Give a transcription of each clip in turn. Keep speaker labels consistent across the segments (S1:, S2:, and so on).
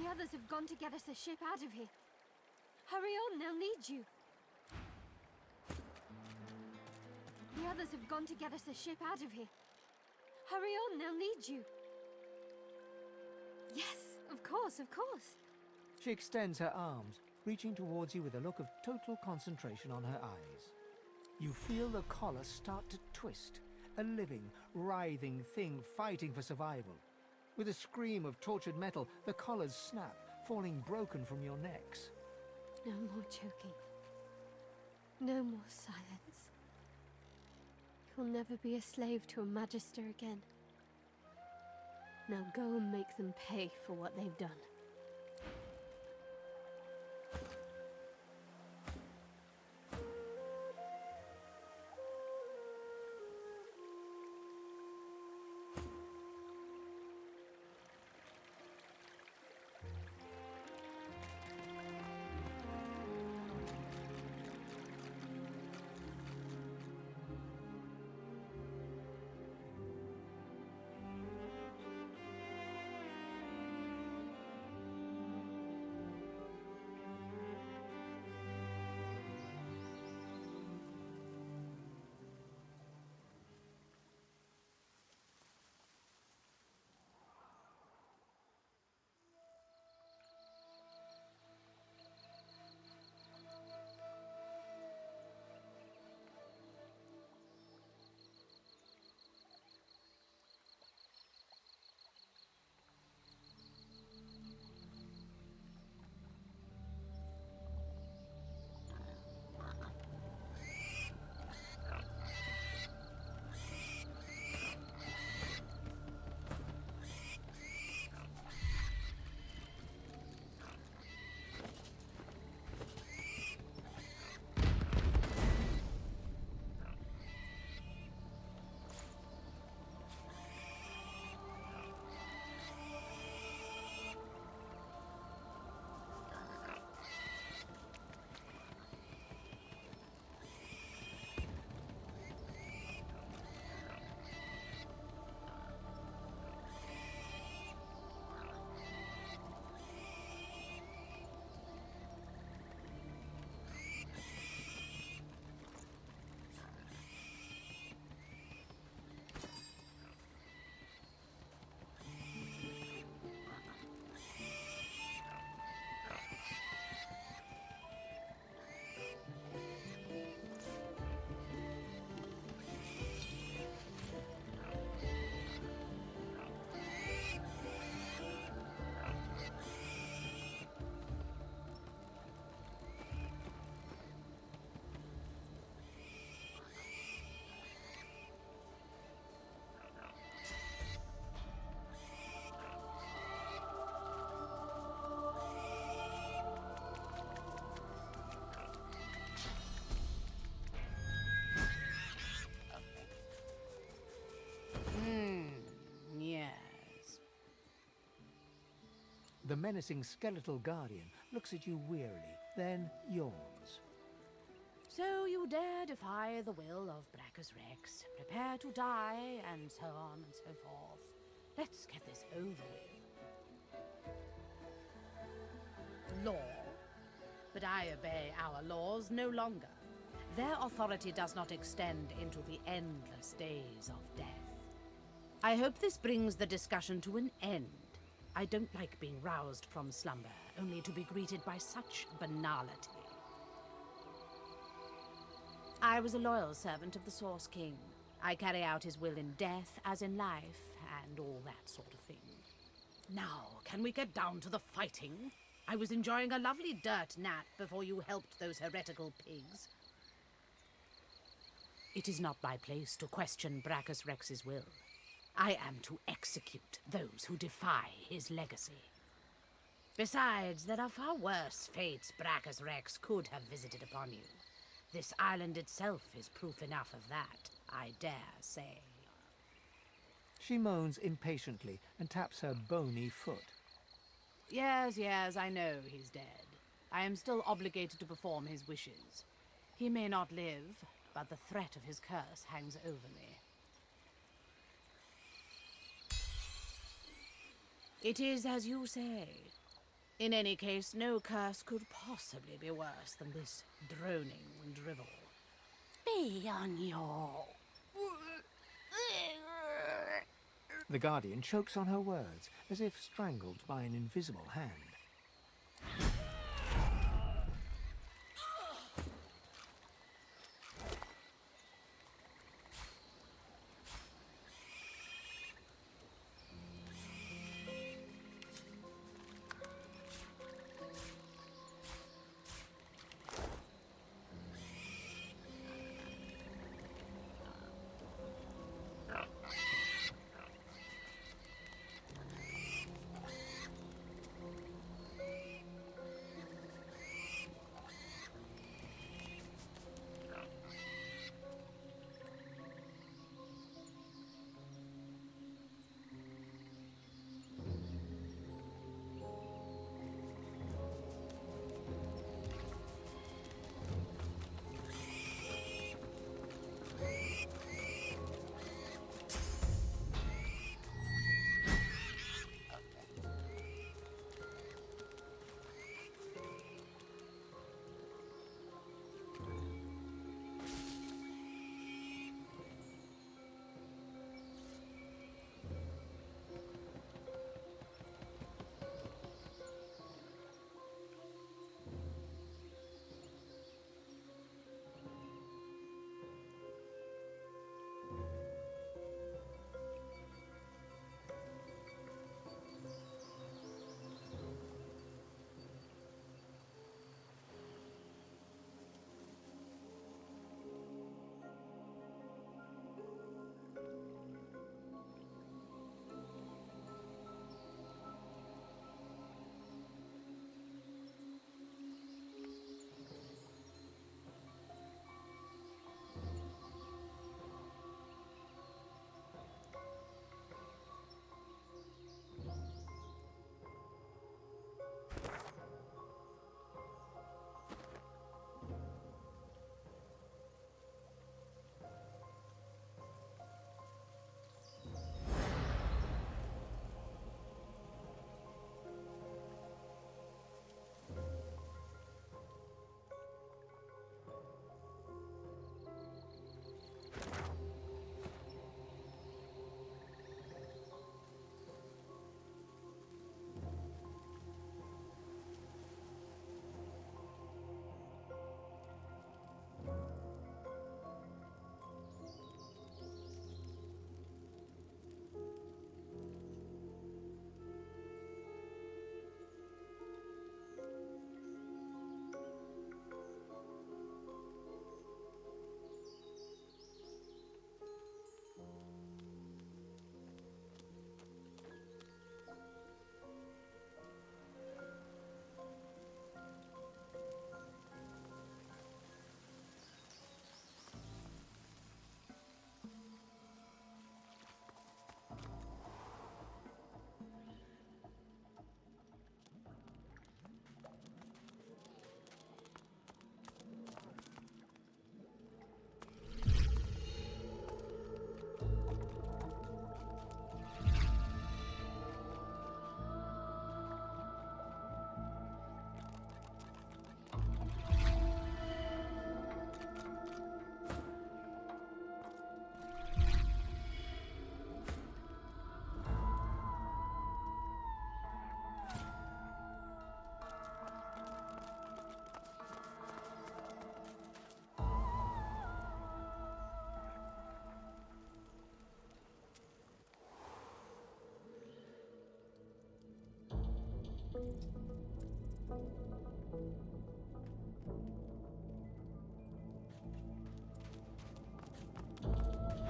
S1: The others have gone to get us a ship out of here. Hurry on, they'll need you. The others have gone to get us a ship out of here. Hurry on, they'll need you. Yes, of course, of course.
S2: She extends her arms, reaching towards you with a look of total concentration on her eyes. You feel the collar start to twist, a living, writhing thing fighting for survival. With a scream of tortured metal, the collars snap, falling broken from your necks.
S1: No more choking. No more silence. You'll never be a slave to a magister again. Now go and make them pay for what they've done.
S3: Yes.
S2: The menacing skeletal guardian looks at you wearily, then yawns.
S3: So you dare defy the will of Brachus Rex, prepare to die, and so on and so forth. Let's get this over with. Law. But I obey our laws no longer. Their authority does not extend into the endless days of death. I hope this brings the discussion to an end. I don't like being roused from slumber, only to be greeted by such banality. I was a loyal servant of the Source King. I carry out his will in death as in life, and all that sort of thing. Now, can we get down to the fighting? I was enjoying a lovely dirt nap before you helped those heretical pigs. It is not my place to question Brachus Rex's will. I am to execute those who defy his legacy. Besides, there are far worse fates Brachus Rex could have visited upon you. This island itself is proof enough of that, I dare say.
S2: She moans impatiently and taps her bony foot.
S3: Yes, I know he's dead. I am still obligated to perform his wishes. He may not live, but the threat of his curse hangs over me. It is as you say. In any case, no curse could possibly be worse than this droning drivel. Be on your...
S2: The Guardian chokes on her words, as if strangled by an invisible hand.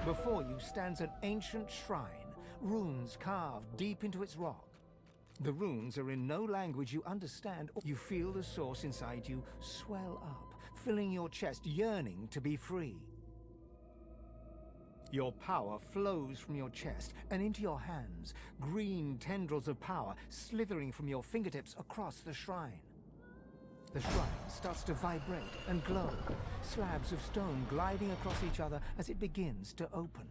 S2: Before you stands an ancient shrine, runes carved deep into its rock. The runes are in no language you understand. You feel the source inside you swell up, filling your chest, yearning to be free. Your power flows from your chest and into your hands, green tendrils of power slithering from your fingertips across the shrine. The shrine starts to vibrate and glow, slabs of stone gliding across each other as it begins to open.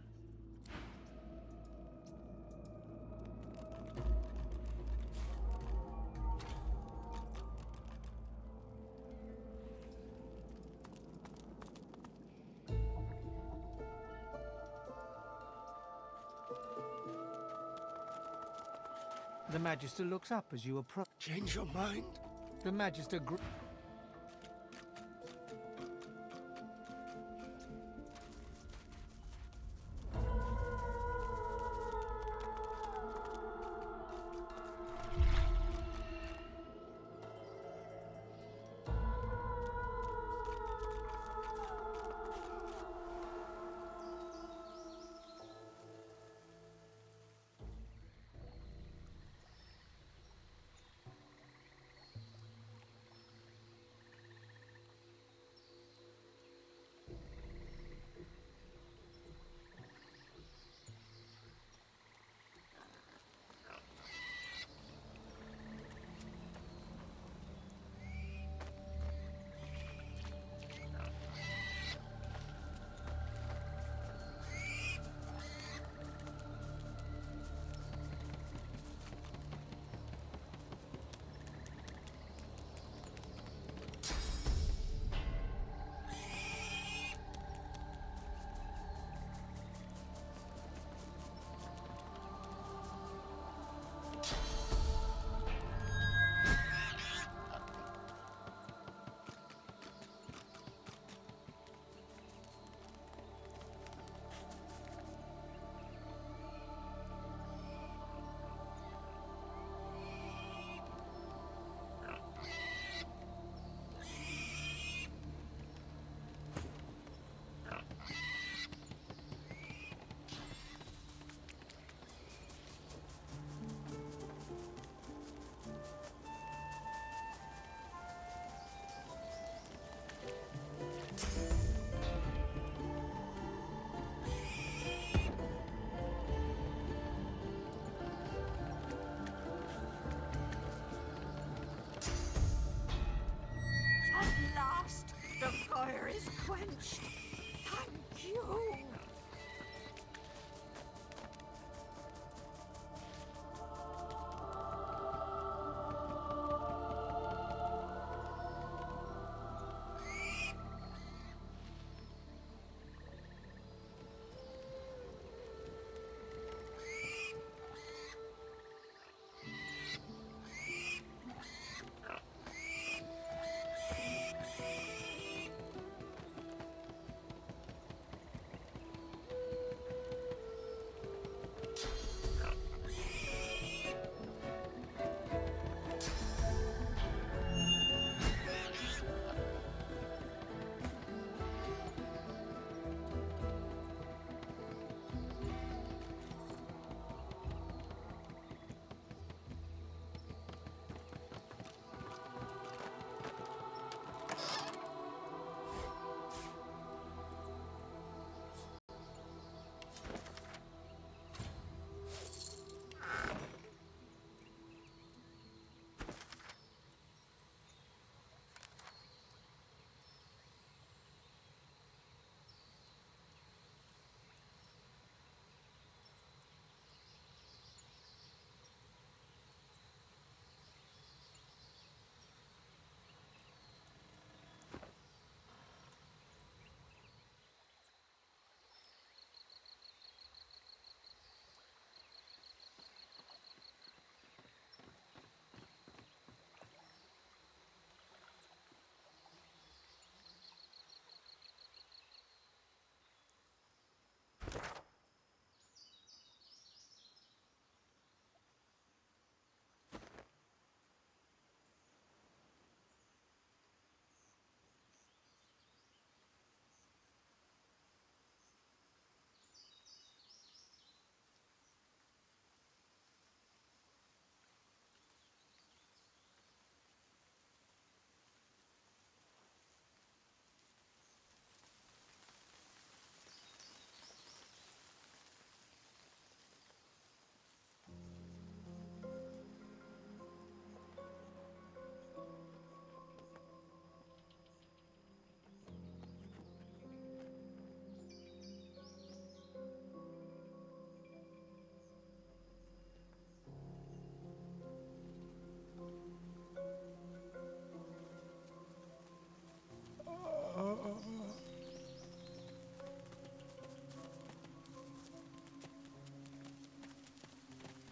S2: The Magister looks up as you approach.
S4: Change your mind?
S2: The Magister
S5: At last, the fire is quenched. Thank you.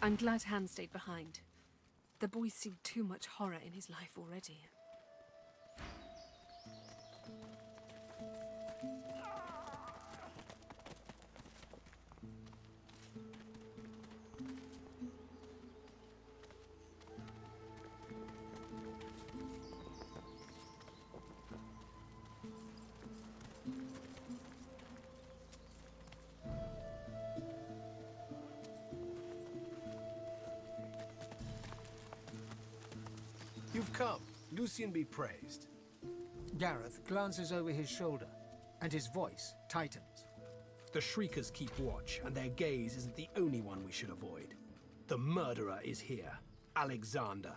S4: I'm glad Han stayed behind. The boy's seen too much horror in his life already.
S6: You've come. Lucian be praised.
S2: Gareth glances over his shoulder, and his voice tightens.
S6: The Shriekers keep watch, and their gaze isn't the only one we should avoid. The murderer is here, Alexander.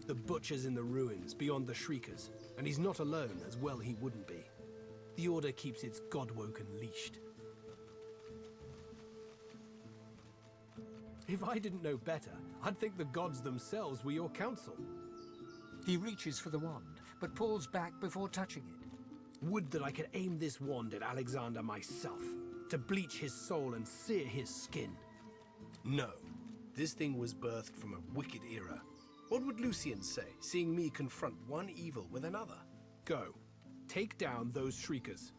S6: The butcher's in the ruins, beyond the Shriekers, and he's not alone, as well he wouldn't be. The Order keeps its godwoken leashed. If I didn't know better, I'd think the gods themselves were your counsel.
S2: He reaches for the wand, but pulls back before touching it.
S6: Would that I could aim this wand at Alexander myself, to bleach his soul and sear his skin. No, this thing was birthed from a wicked era. What would Lucian say, seeing me confront one evil with another? Go, take down those Shriekers.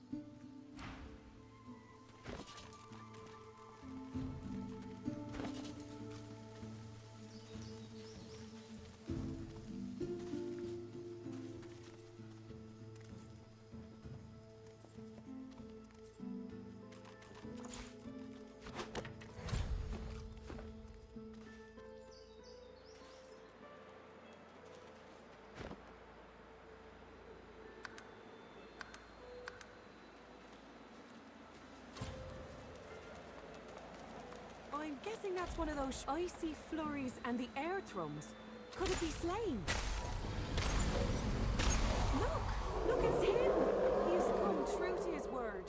S7: I'm guessing that's one of those icy flurries and the air thrums. Could it be slain? Look, it's him! He has come true to his word.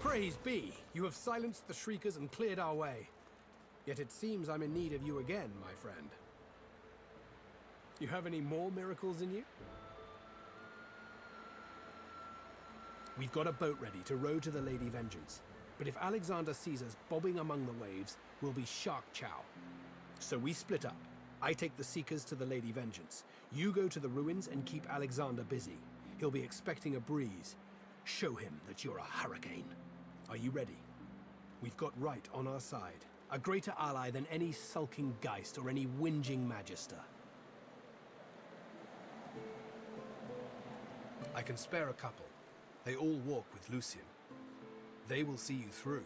S6: Praise be, you have silenced the Shriekers and cleared our way. Yet it seems I'm in need of you again, my friend. You have any more miracles in you? We've got a boat ready to row to the Lady Vengeance. But if Alexander sees us bobbing among the waves, we'll be shark chow. So we split up. I take the Seekers to the Lady Vengeance. You go to the ruins and keep Alexander busy. He'll be expecting a breeze. Show him that you're a hurricane. Are you ready? We've got right on our side. A greater ally than any sulking Geist or any whinging Magister. I can spare a couple. They all walk with Lucian. They will see you through.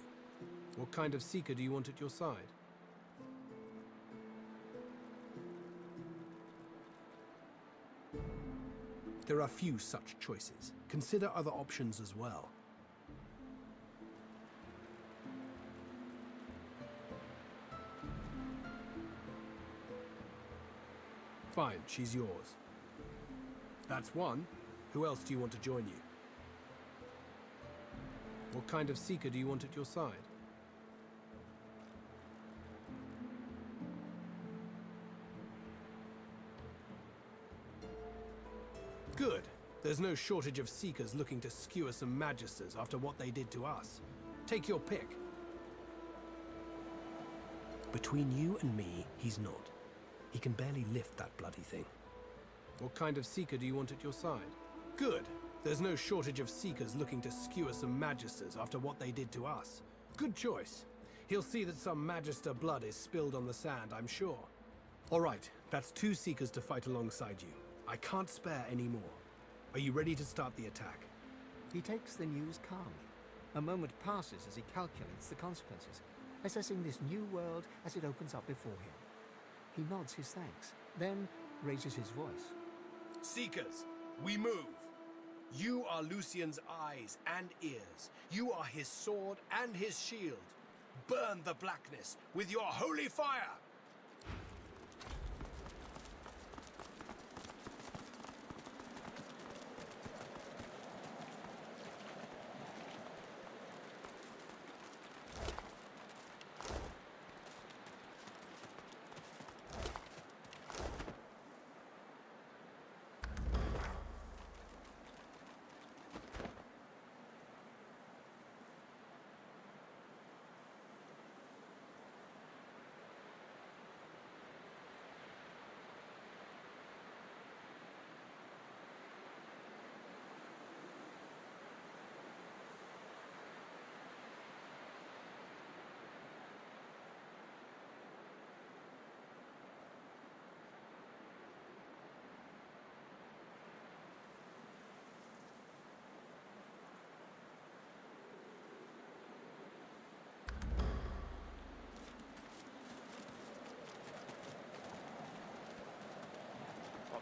S6: What kind of Seeker do you want at your side? There are few such choices. Consider other options as well. Fine, she's yours. That's one. Who else do you want to join you? What kind of Seeker do you want at your side? Good. There's no shortage of Seekers looking to skewer some Magisters after what they did to us. Take your pick. Between you and me, he's not. He can barely lift that bloody thing. What kind of Seeker do you want at your side? Good. There's no shortage of Seekers looking to skewer some Magisters after what they did to us. Good choice. He'll see that some Magister blood is spilled on the sand, I'm sure. All right, that's 2 Seekers to fight alongside you. I can't spare any more. Are you ready to start the attack?
S2: He takes the news calmly. A moment passes as he calculates the consequences, assessing this new world as it opens up before him. He nods his thanks, then raises his voice.
S6: Seekers, we move. You are Lucian's eyes and ears. You are his sword and his shield. Burn the blackness with your holy fire!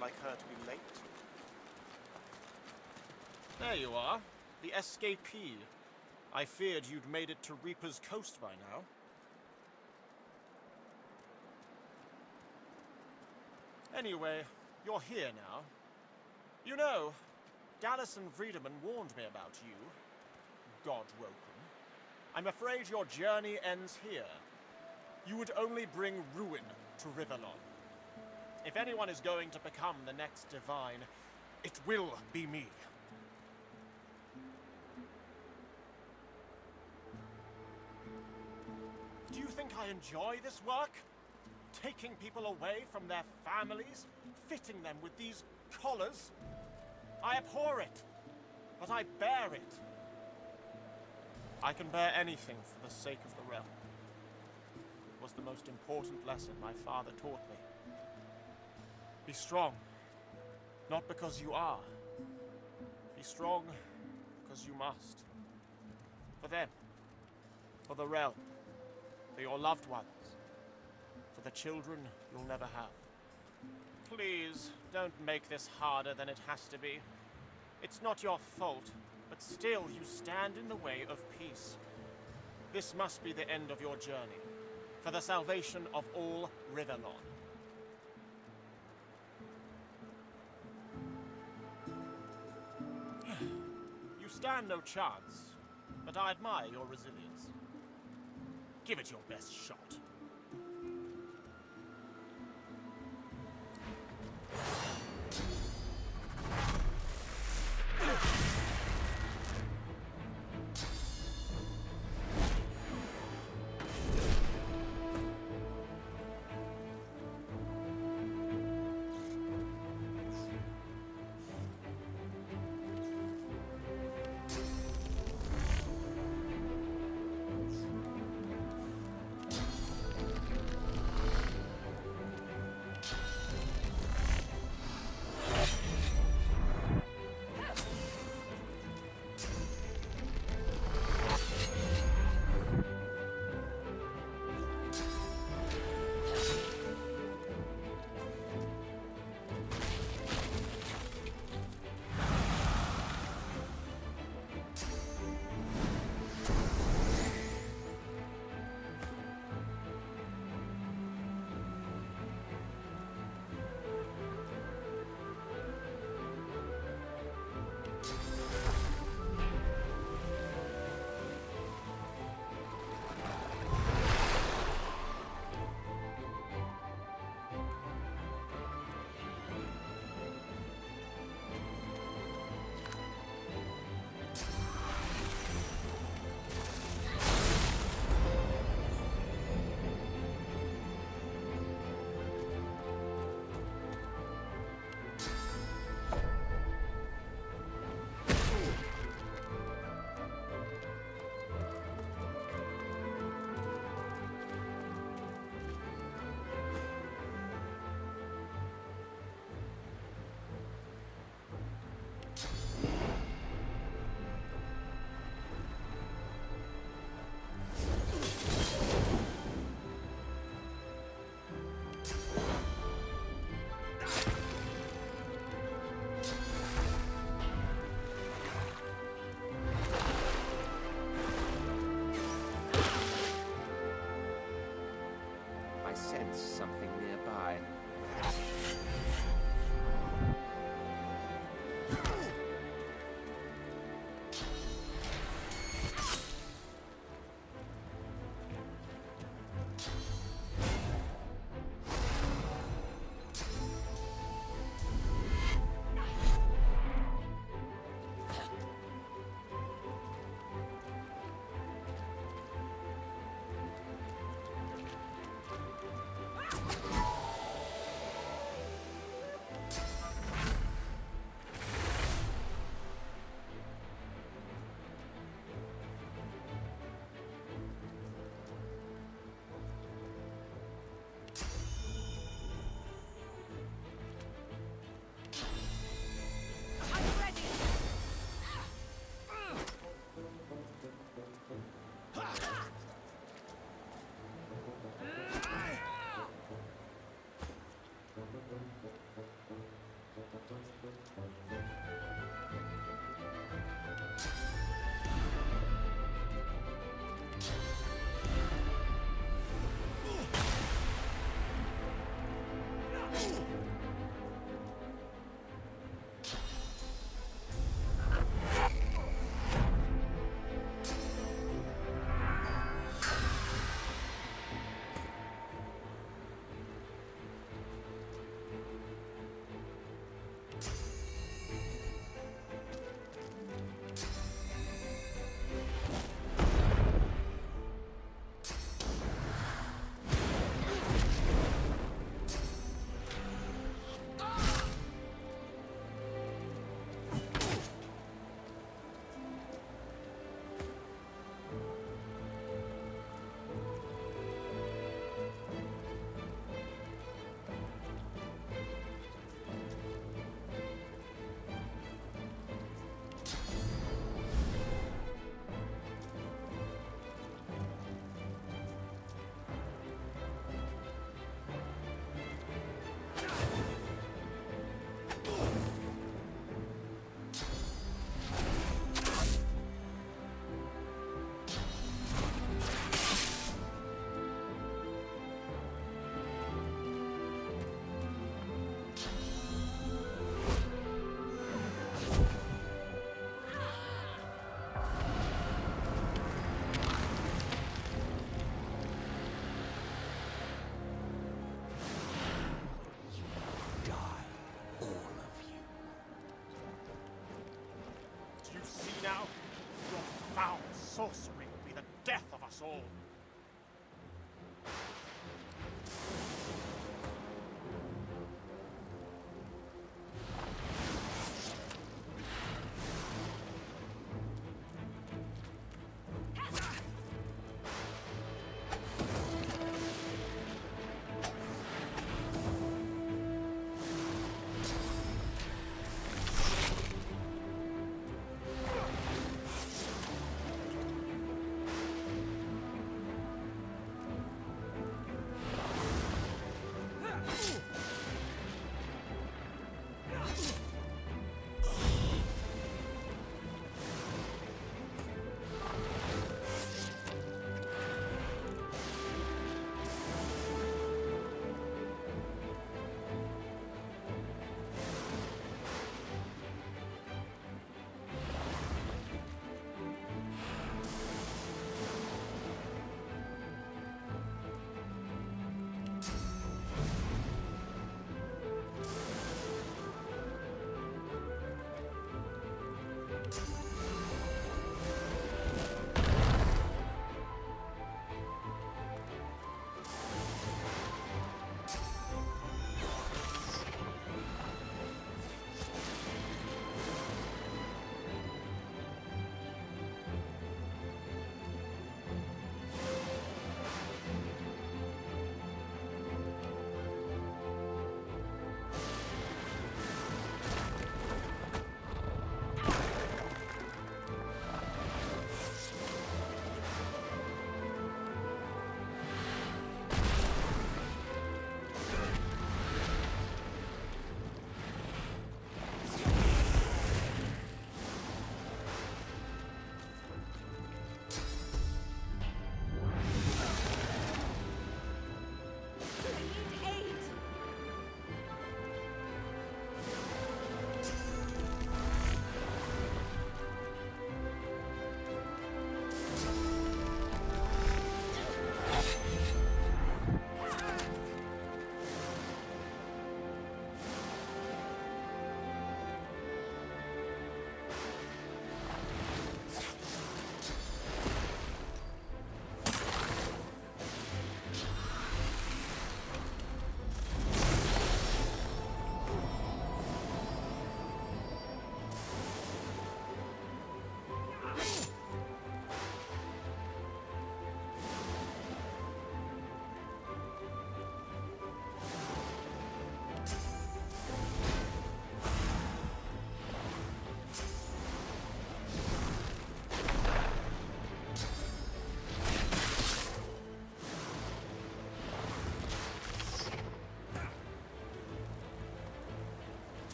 S8: like her to be late. There you are, the escapee. I feared you'd made it to Reaper's Coast by now. Anyway, you're here now. You know, Dallas and Friedemann warned me about you, God-woken. I'm afraid your journey ends here. You would only bring ruin to Rivellon. If anyone is going to become the next divine, it will be me. Do you think I enjoy this work? Taking people away from their families, fitting them with these collars? I abhor it, but I bear it. I can bear anything for the sake of the realm. It was the most important lesson my father taught me. Be strong, not because you are. Be strong because you must. For them, for the realm, for your loved ones, for the children you'll never have. Please, don't make this harder than it has to be. It's not your fault, but still you stand in the way of peace. This must be the end of your journey, for the salvation of all Rivellon. You stand no chance, but I admire your resilience. Give it your best shot.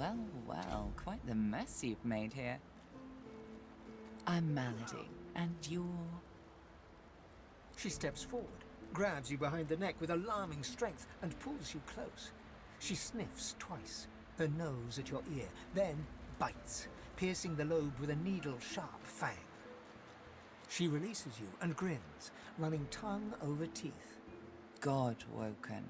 S9: Well, well, quite the mess you've made here. I'm Malady, and you're...
S2: She steps forward, grabs you behind the neck with alarming strength, and pulls you close. She sniffs twice, her nose at your ear, then bites, piercing the lobe with a needle-sharp fang. She releases you and grins, running tongue over teeth.
S9: God-woken.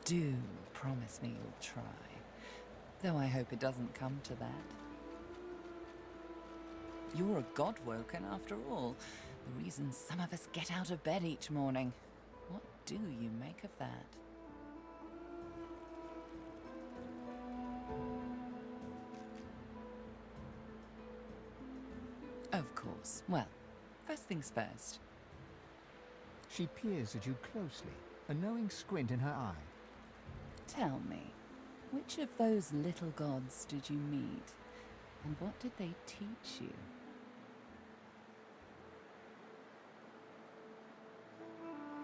S9: Do promise me you'll try, though I hope it doesn't come to that. You're a God-woken after all, the reason some of us get out of bed each morning. What do you make of that? Of course. Well, first things first.
S2: She peers at you closely, a knowing squint in her eye.
S9: Tell me, which of those little gods did you meet, and what did they teach you?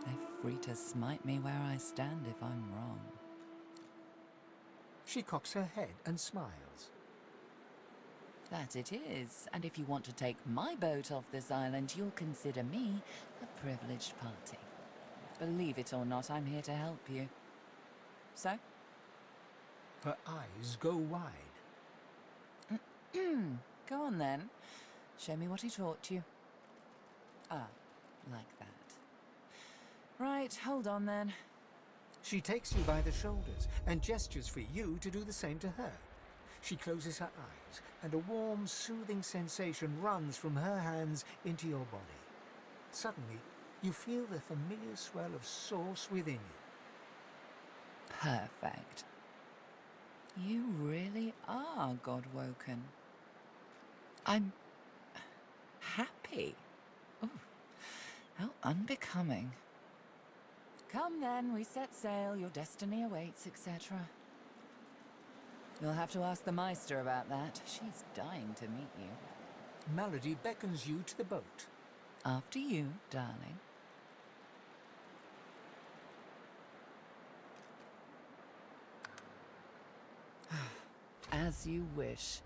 S9: They're free to smite me where I stand if I'm wrong.
S2: She cocks her head and smiles.
S9: That it is, and if you want to take my boat off this island, you'll consider me a privileged party. Believe it or not, I'm here to help you. So?
S2: Her eyes go wide.
S9: Go on then. Show me what he taught you. Ah, like that. Right, hold on then.
S2: She takes you by the shoulders and gestures for you to do the same to her. She closes her eyes, and a warm, soothing sensation runs from her hands into your body. Suddenly, you feel the familiar swell of source within you.
S9: Perfect. You really are God-woken. I'm... happy. Ooh, how unbecoming. Come then, we set sail, your destiny awaits, etc. You'll have to ask the Meister about that. She's dying to meet you.
S2: Malady beckons you to the boat.
S9: After you, darling. As you wish.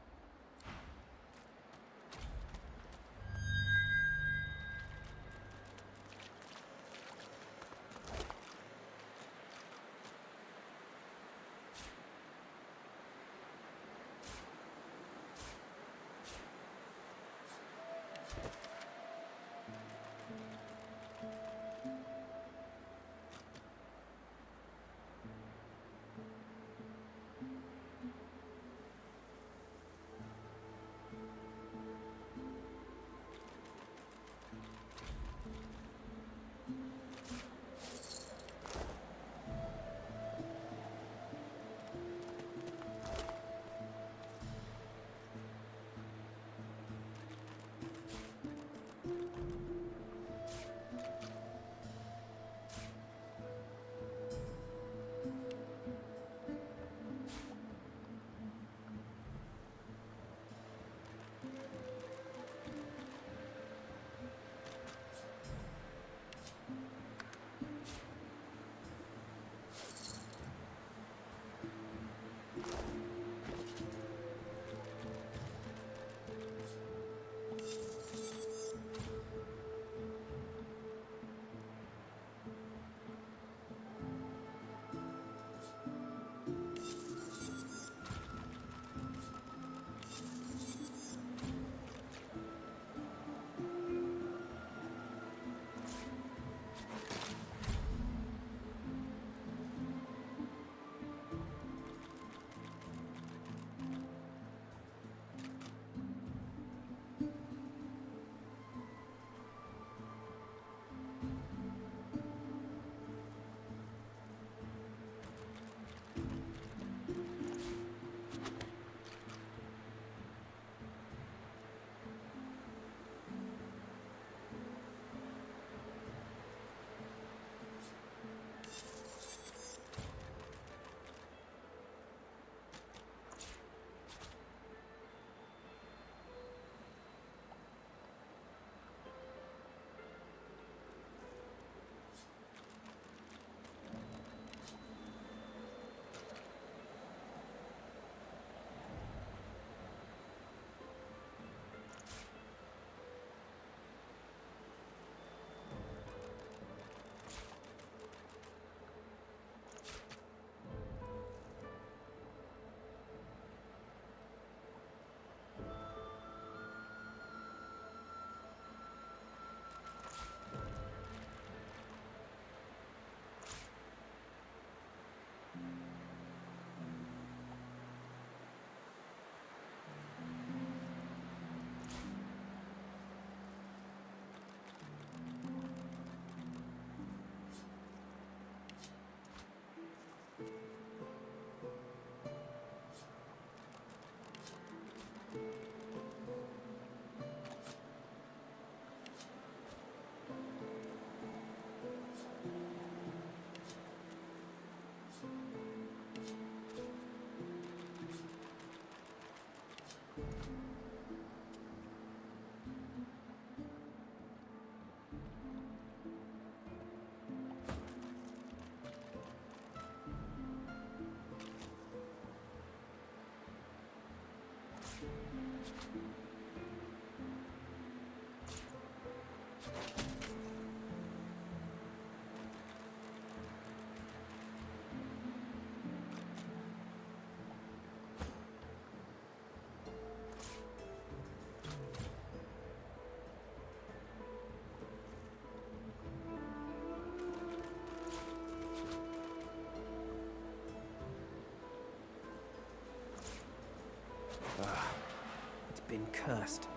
S6: It's been cursed.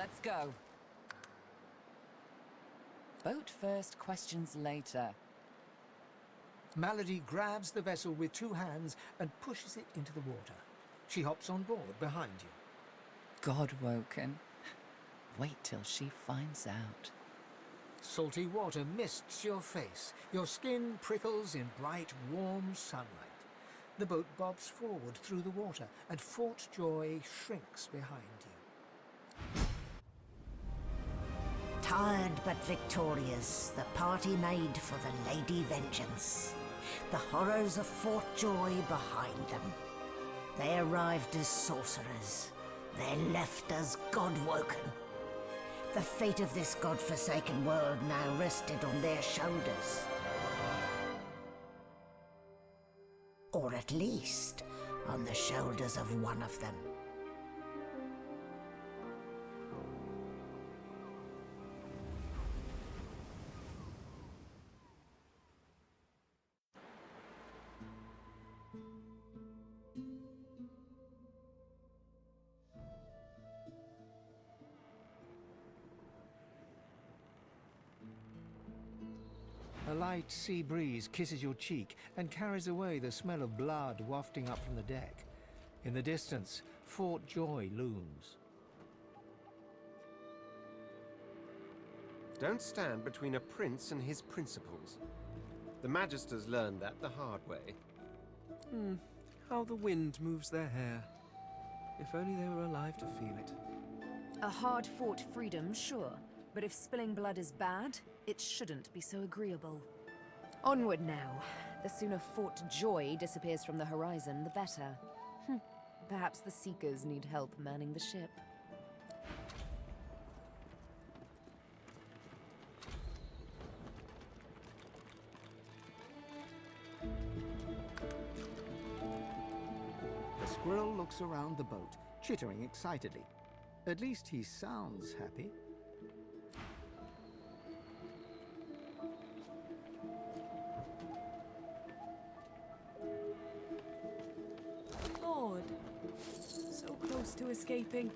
S9: Let's go. Boat first, questions later.
S2: Malady grabs the vessel with 2 hands and pushes it into the water. She hops on board behind you.
S9: God-woken. Wait till she finds out.
S2: Salty water mists your face. Your skin prickles in bright, warm sunlight. The boat bobs forward through the water, and Fort Joy shrinks behind you.
S10: Tired but victorious, the party made for the Lady Vengeance. The horrors of Fort Joy behind them. They arrived as sorcerers. They left as God-woken. The fate of this God-forsaken world now rested on their shoulders. Or at least, on the shoulders of one of them.
S2: A light sea breeze kisses your cheek and carries away the smell of blood wafting up from the deck. In the distance, Fort Joy looms.
S11: Don't stand between a prince and his principles. The Magisters learned that the hard way.
S12: How the wind moves their hair. If only they were alive to feel it.
S13: A hard-fought freedom, sure. But if spilling blood is bad, it shouldn't be so agreeable. Onward now. The sooner Fort Joy disappears from the horizon, the better. Perhaps the Seekers need help manning the ship.
S2: The squirrel looks around the boat, chittering excitedly. At least he sounds happy.
S7: Odd. So close to escaping.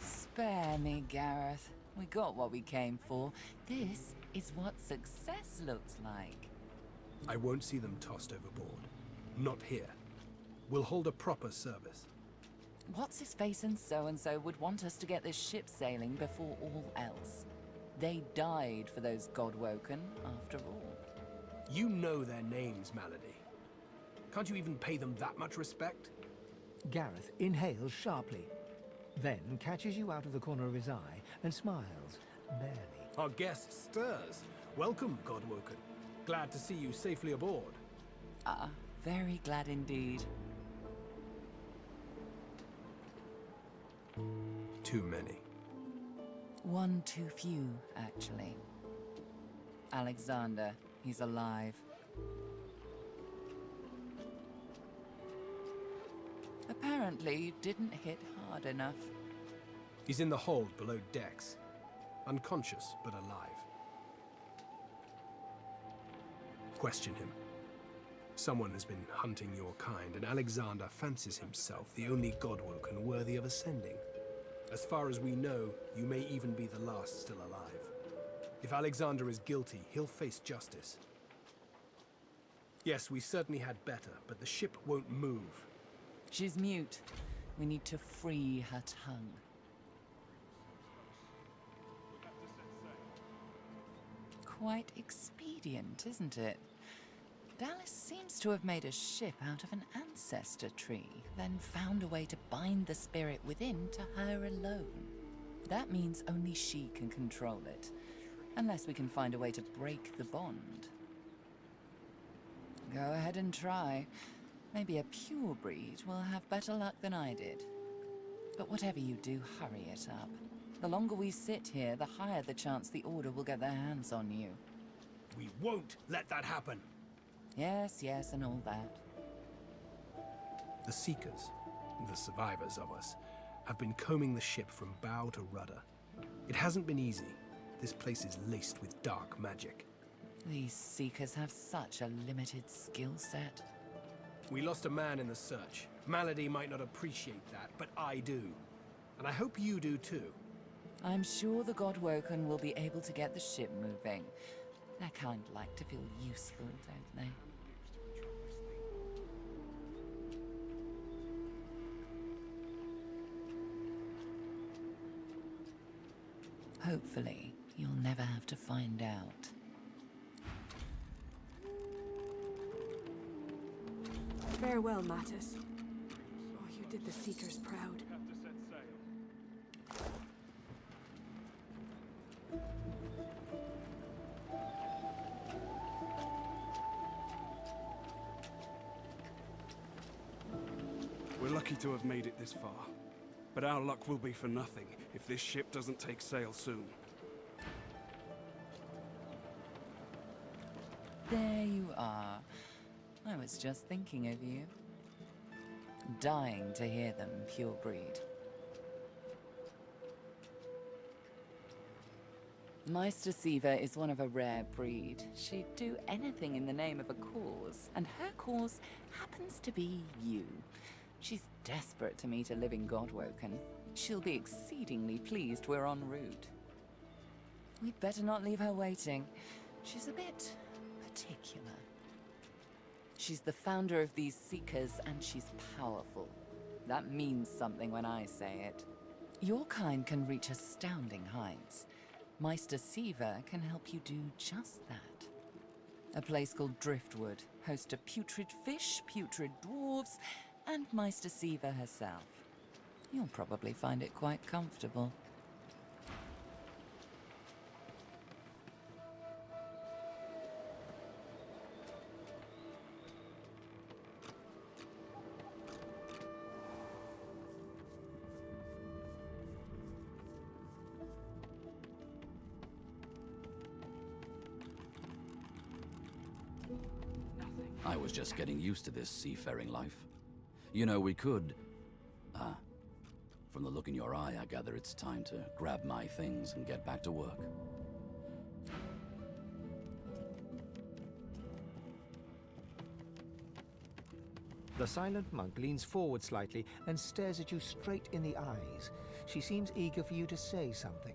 S9: Spare me, Gareth. We got what we came for. This is what success looks like.
S6: I won't see them tossed overboard. Not here. We'll hold a proper service.
S9: What's-his-face and so-and-so would want us to get this ship sailing before all else. They died for those God-woken, after all.
S6: You know their names, Malady. Can't you even pay them that much respect?
S2: Gareth inhales sharply, then catches you out of the corner of his eye and smiles, barely.
S6: Our guest stirs. Welcome, Godwoken. Glad to see you safely aboard.
S9: Very glad indeed.
S6: Too many.
S9: One too few, actually. Alexander, he's alive. Apparently, didn't hit hard enough.
S6: He's in the hold below decks. Unconscious, but alive. Question him. Someone has been hunting your kind, and Alexander fancies himself the only Godwoken worthy of ascending. As far as we know, you may even be the last still alive. If Alexander is guilty, he'll face justice. Yes, we certainly had better, but the ship won't move.
S9: She's mute. We need to free her tongue. Quite expedient, isn't it? Dallas seems to have made a ship out of an ancestor tree, then found a way to bind the spirit within to her alone. That means only she can control it, unless we can find a way to break the bond. Go ahead and try. Maybe a pure breed will have better luck than I did. But whatever you do, hurry it up. The longer we sit here, the higher the chance the Order will get their hands on you.
S6: We won't let that happen.
S9: Yes, yes, and all that.
S6: The Seekers, the survivors of us, have been combing the ship from bow to rudder. It hasn't been easy. This place is laced with dark magic.
S9: These Seekers have such a limited skill set.
S6: We lost a man in the search. Malady might not appreciate that, but I do. And I hope you do too.
S9: I'm sure the Godwoken will be able to get the ship moving. Their kind like to feel useful, don't they? Hopefully, you'll never have to find out.
S7: Farewell, Mattis. Oh, you did the Seekers proud.
S14: We're lucky to have made it this far. But our luck will be for nothing if this ship doesn't take sail soon.
S9: There you are. I was just thinking of you. Dying to hear them, pure breed. Meister Siva is one of a rare breed. She'd do anything in the name of a cause, and her cause happens to be you. She's desperate to meet a living Godwoken. She'll be exceedingly pleased we're en route. We'd better not leave her waiting. She's a bit particular. She's the founder of these Seekers, and she's powerful. That means something when I say it. Your kind can reach astounding heights. Meister Siva can help you do just that. A place called Driftwood hosts a putrid fish, putrid dwarves, and Meister Siva herself. You'll probably find it quite comfortable.
S15: I was just getting used to this seafaring life. You know, we could... from the look in your eye, I gather it's time to grab my things and get back to work.
S2: The silent monk leans forward slightly and stares at you straight in the eyes. She seems eager for you to say something.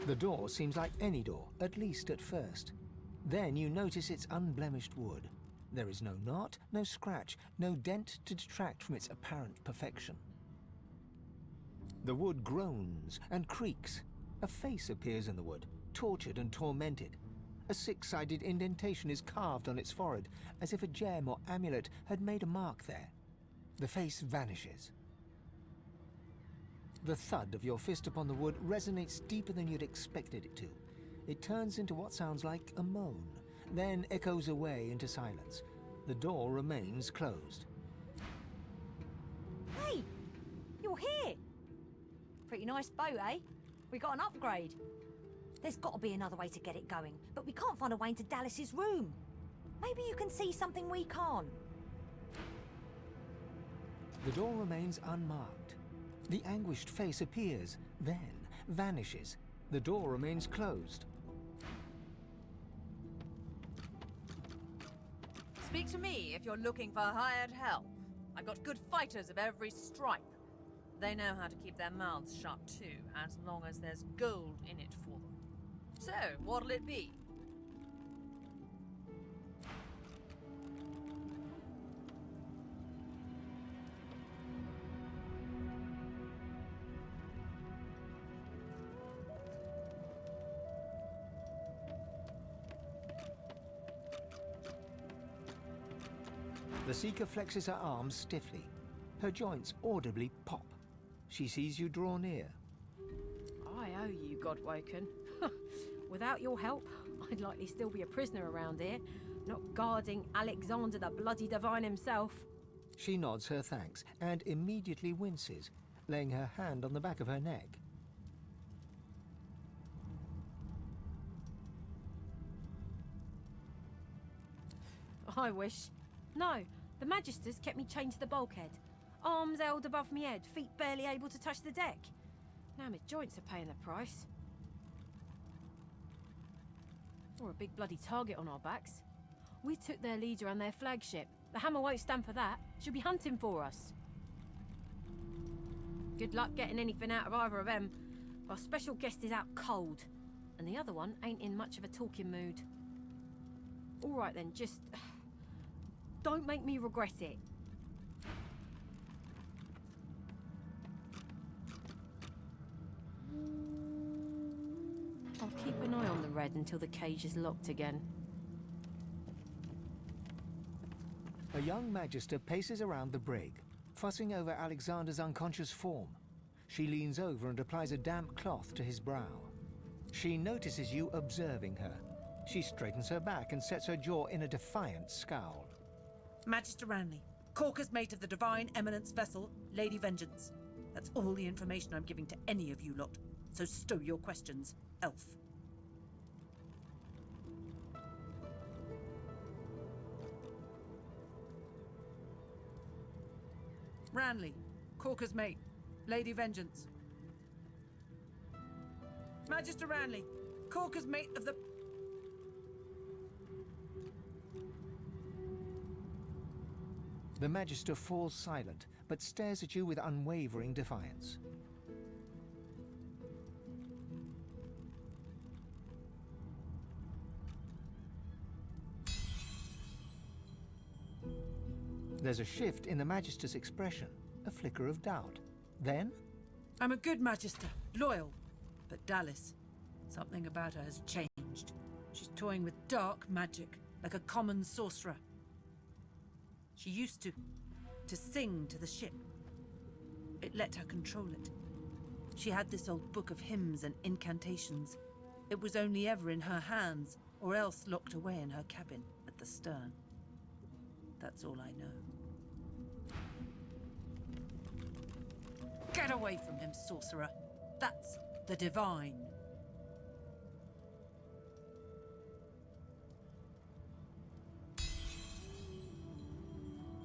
S2: The door seems like any door, at least at first. Then you notice it's unblemished wood. There is no knot, no scratch, no dent to detract from its apparent perfection. The wood groans and creaks. A face appears in the wood, tortured and tormented. A six-sided indentation is carved on its forehead, as if a gem or amulet had made a mark there. The face vanishes. The thud of your fist upon the wood resonates deeper than you'd expected it to. It turns into what sounds like a moan, then echoes away into silence. The door remains closed.
S5: Hey! You're here! Pretty nice boat, eh? We got an upgrade. There's got to be another way to get it going, but we can't find a way into Dallas's room. Maybe you can see something we can't.
S2: The door remains unmarked. The anguished face appears, then vanishes. The door remains closed.
S16: Speak to me if you're looking for hired help. I've got good fighters of every stripe. They know how to keep their mouths shut too, as long as there's gold in it for them. So, what'll it be?
S2: The Seeker flexes her arms stiffly. Her joints audibly pop. She sees you draw near.
S17: I owe you, Godwoken. Without your help, I'd likely still be a prisoner around here, not guarding Alexander the bloody divine himself.
S2: She nods her thanks and immediately winces, laying her hand on the back of her neck.
S17: I wish. No, the Magisters kept me chained to the bulkhead. Arms held above me head, feet barely able to touch the deck. Now my joints are paying the price. We're a big bloody target on our backs. We took their leader and their flagship. The Hammer won't stand for that. She'll be hunting for us. Good luck getting anything out of either of them. Our special guest is out cold, and the other one ain't in much of a talking mood. All right then, just don't make me regret it. I'll keep an eye on the Red until the cage is locked again.
S2: A young Magister paces around the brig, fussing over Alexander's unconscious form. She leans over and applies a damp cloth to his brow. She notices you observing her. She straightens her back and sets her jaw in a defiant scowl.
S18: Magister Ranley, Corker's mate of the Divine Eminence vessel, Lady Vengeance. That's all the information I'm giving to any of you lot. So stow your questions, elf. Ranley, Corker's mate, Lady Vengeance. Magister Ranley, Corker's mate of the...
S2: The Magister falls silent, but stares at you with unwavering defiance. There's a shift in the Magister's expression, a flicker of doubt. Then...
S18: I'm a good Magister, loyal. But Dallas, something about her has changed. She's toying with dark magic, like a common sorcerer. She used to sing to the ship. It let her control it. She had this old book of hymns and incantations. It was only ever in her hands, or else locked away in her cabin at the stern. That's all I know. Get away from him, sorcerer. That's the divine.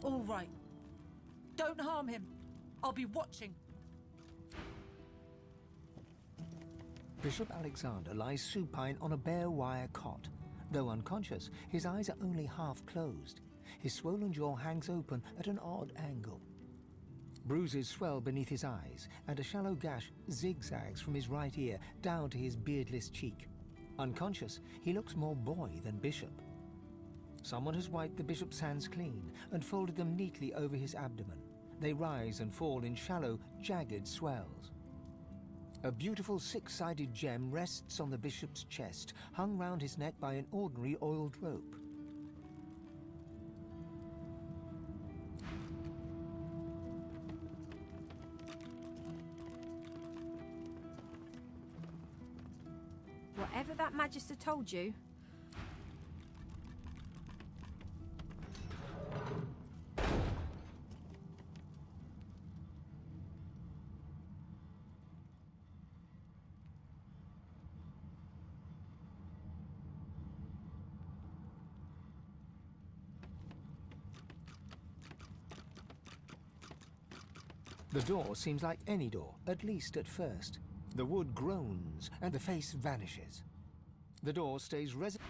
S18: All right. Don't harm him. I'll be watching.
S2: Bishop Alexander lies supine on a bare wire cot. Though unconscious, his eyes are only half closed. His swollen jaw hangs open at an odd angle. Bruises swell beneath his eyes, and a shallow gash zigzags from his right ear down to his beardless cheek. Unconscious, he looks more boy than bishop. Someone has wiped the bishop's hands clean and folded them neatly over his abdomen. They rise and fall in shallow, jagged swells. A beautiful six-sided gem rests on the bishop's chest, hung round his neck by an ordinary oiled rope.
S17: Whatever that Magister told you,
S2: The door seems like any door, at least at first. The wood groans and the face vanishes. The door stays resolute.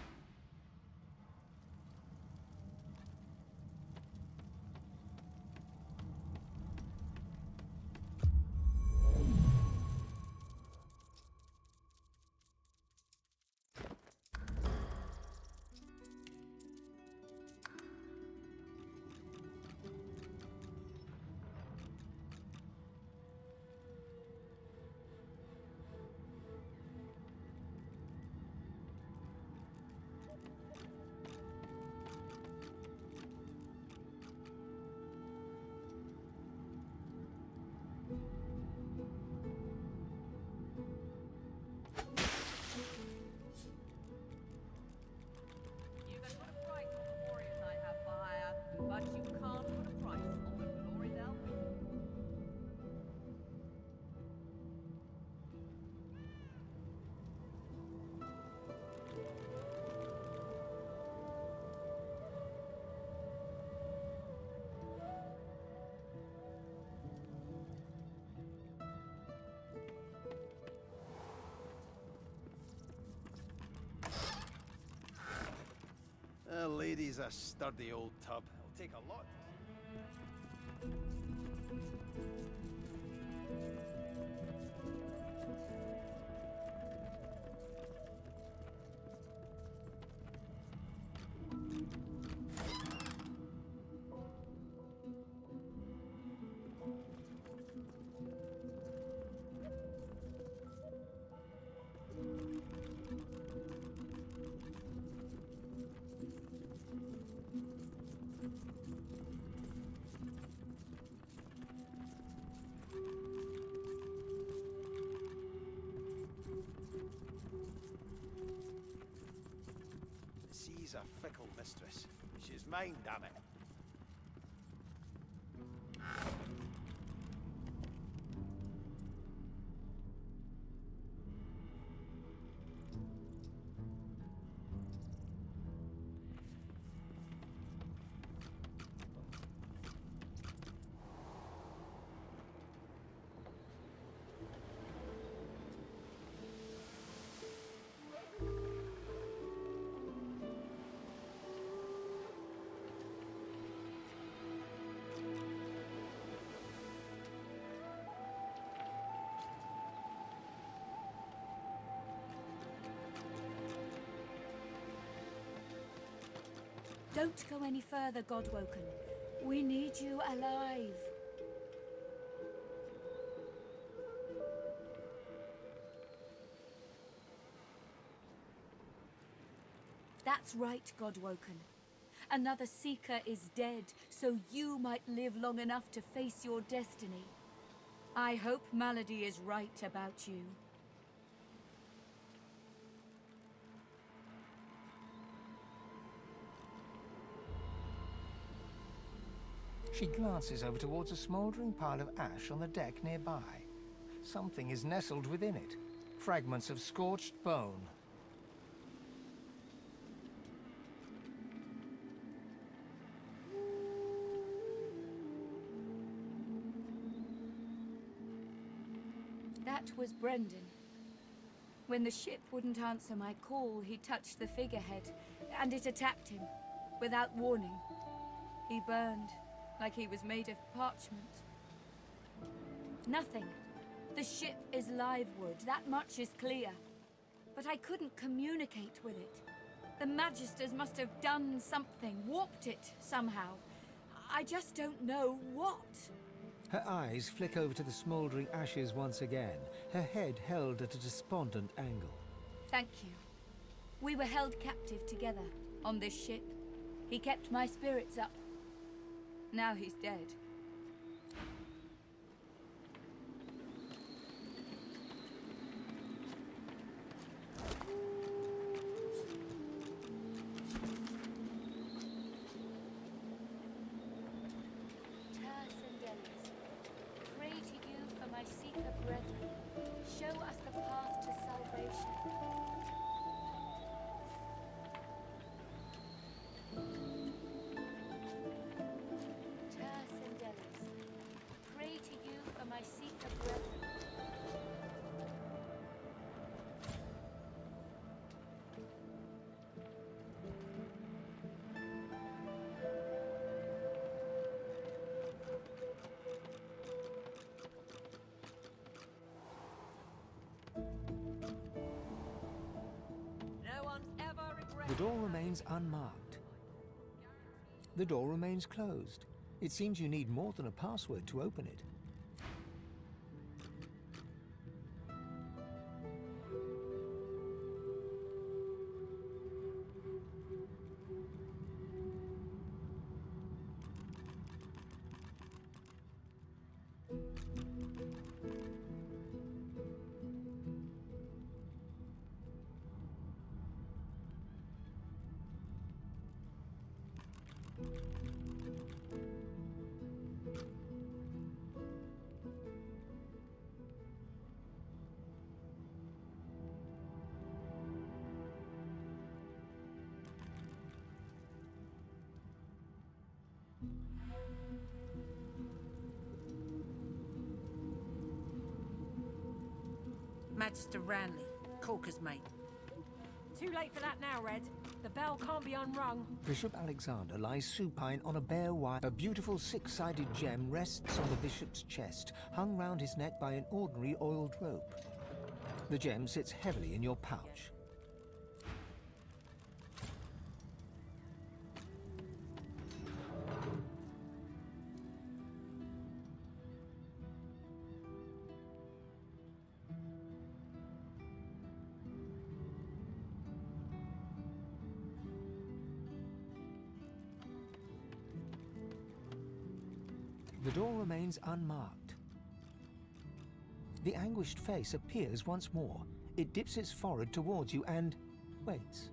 S19: The lady's a sturdy old tub. It'll take a lot. She's a fickle mistress. She's mine, damn it.
S5: Don't go any further, Godwoken. We need you alive. That's right, Godwoken. Another Seeker is dead, so you might live long enough to face your destiny. I hope Malady is right about you.
S2: She glances over towards a smouldering pile of ash on the deck nearby. Something is nestled within it. Fragments of scorched bone.
S5: That was Brendan. When the ship wouldn't answer my call, he touched the figurehead, and it attacked him, without warning. He burned, like he was made of parchment. Nothing. The ship is live wood, that much is clear. But I couldn't communicate with it. The Magisters must have done something, warped it somehow. I just don't know what.
S2: Her eyes flick over to the smouldering ashes once again, her head held at a despondent angle.
S5: Thank you. We were held captive together, on this ship. He kept my spirits up. Now he's dead. Pray to you for my Seeker brethren. Show us the path to salvation. Pray to you for my Seeker brethren.
S16: No one's ever regretted.
S2: The door remains unmarked. The door remains closed. It seems you need more than a password to open it.
S18: Magister Ranley, Corker's mate.
S17: Too late for that now, Red. The bell can't be unrung.
S2: Bishop Alexander lies supine on a bare wire. A beautiful six-sided gem rests on the bishop's chest, hung round his neck by an ordinary oiled rope. The gem sits heavily in your pouch. The door remains unmarked. The anguished face appears once more. It dips its forehead towards you and waits.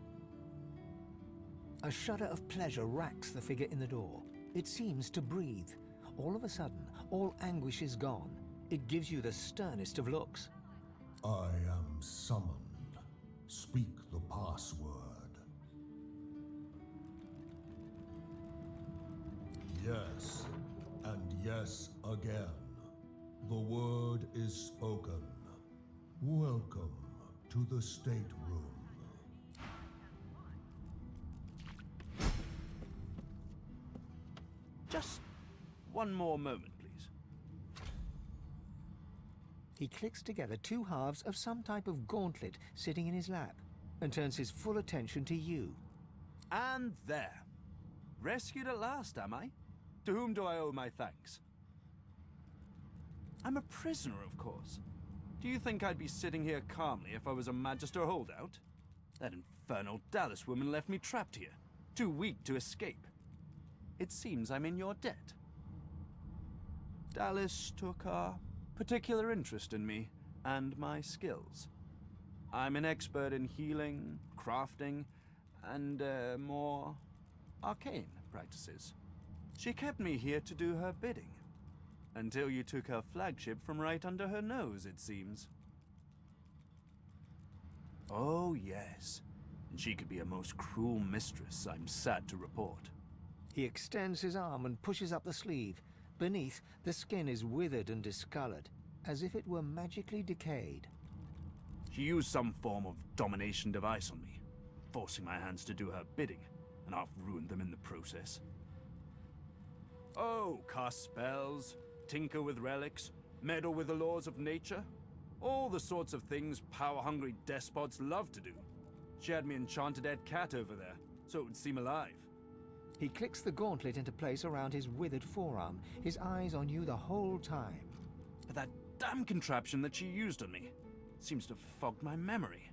S2: A shudder of pleasure racks the figure in the door. It seems to breathe. All of a sudden, all anguish is gone. It gives you the sternest of looks.
S20: I am summoned. Speak the password. Yes, and yes again. The word is spoken. Welcome to the stateroom.
S21: Just one more moment, please.
S2: He clicks together two halves of some type of gauntlet sitting in his lap and turns his full attention to you.
S21: And there. Rescued at last, am I? To whom do I owe my thanks? I'm a prisoner, of course. Do you think I'd be sitting here calmly if I was a Magister holdout? That infernal Dallas woman left me trapped here, too weak to escape. It seems I'm in your debt. Dallas took a particular interest in me and my skills. I'm an expert in healing, crafting, and more arcane practices. She kept me here to do her bidding. Until you took her flagship from right under her nose, it seems. Oh, yes. And she could be a most cruel mistress, I'm sad to report.
S2: He extends his arm and pushes up the sleeve. Beneath, the skin is withered and discolored, as if it were magically decayed.
S21: She used some form of domination device on me, forcing my hands to do her bidding, and I've ruined them in the process. Oh, cast spells, tinker with relics, meddle with the laws of nature. All the sorts of things power-hungry despots love to do. She had me enchant a dead cat over there, so it would seem alive.
S2: He clicks the gauntlet into place around his withered forearm, his eyes on you the whole time.
S21: But that damn contraption that she used on me seems to have fogged my memory.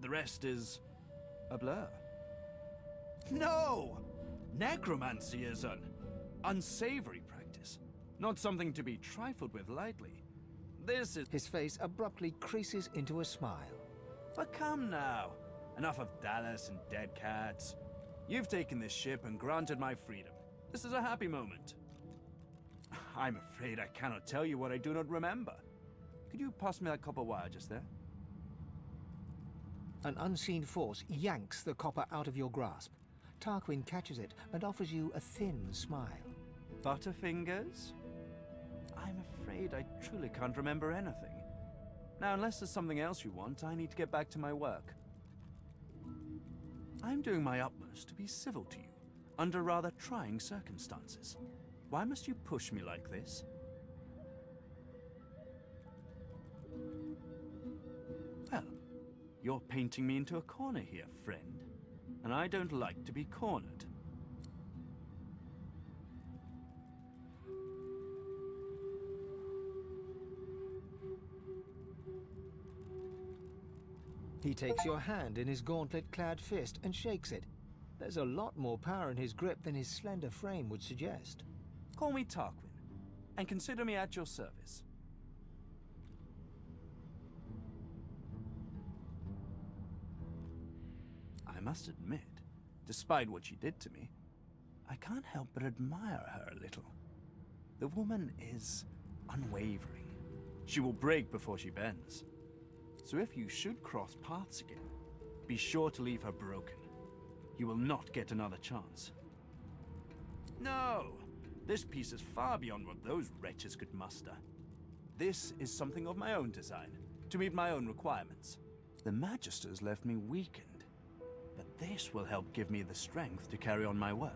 S21: The rest is a blur. No! Necromancy is an unsavory practice, not something to be trifled with lightly. This is...
S2: His face abruptly creases into a smile.
S21: But come now, enough of Dallas and dead cats. You've taken this ship and granted my freedom. This is a happy moment. I'm afraid I cannot tell you what I do not remember. Could you pass me that copper wire just there?
S2: An unseen force yanks the copper out of your grasp. Tarquin catches it and offers you a thin smile.
S21: Butterfingers? I'm afraid I truly can't remember anything. Now, unless there's something else you want, I need to get back to my work. I'm doing my utmost to be civil to you, under rather trying circumstances. Why must you push me like this? Well, you're painting me into a corner here, friend. And I don't like to be cornered.
S2: He takes your hand in his gauntlet-clad fist and shakes it. There's a lot more power in his grip than his slender frame would suggest.
S21: Call me Tarquin, and consider me at your service. I must admit, despite what she did to me, I can't help but admire her a little. The woman is unwavering. She will break before she bends. So if you should cross paths again, be sure to leave her broken. You will not get another chance. No! This piece is far beyond what those wretches could muster. This is something of my own design, to meet my own requirements. The Magisters left me weakened, this will help give me the strength to carry on my work.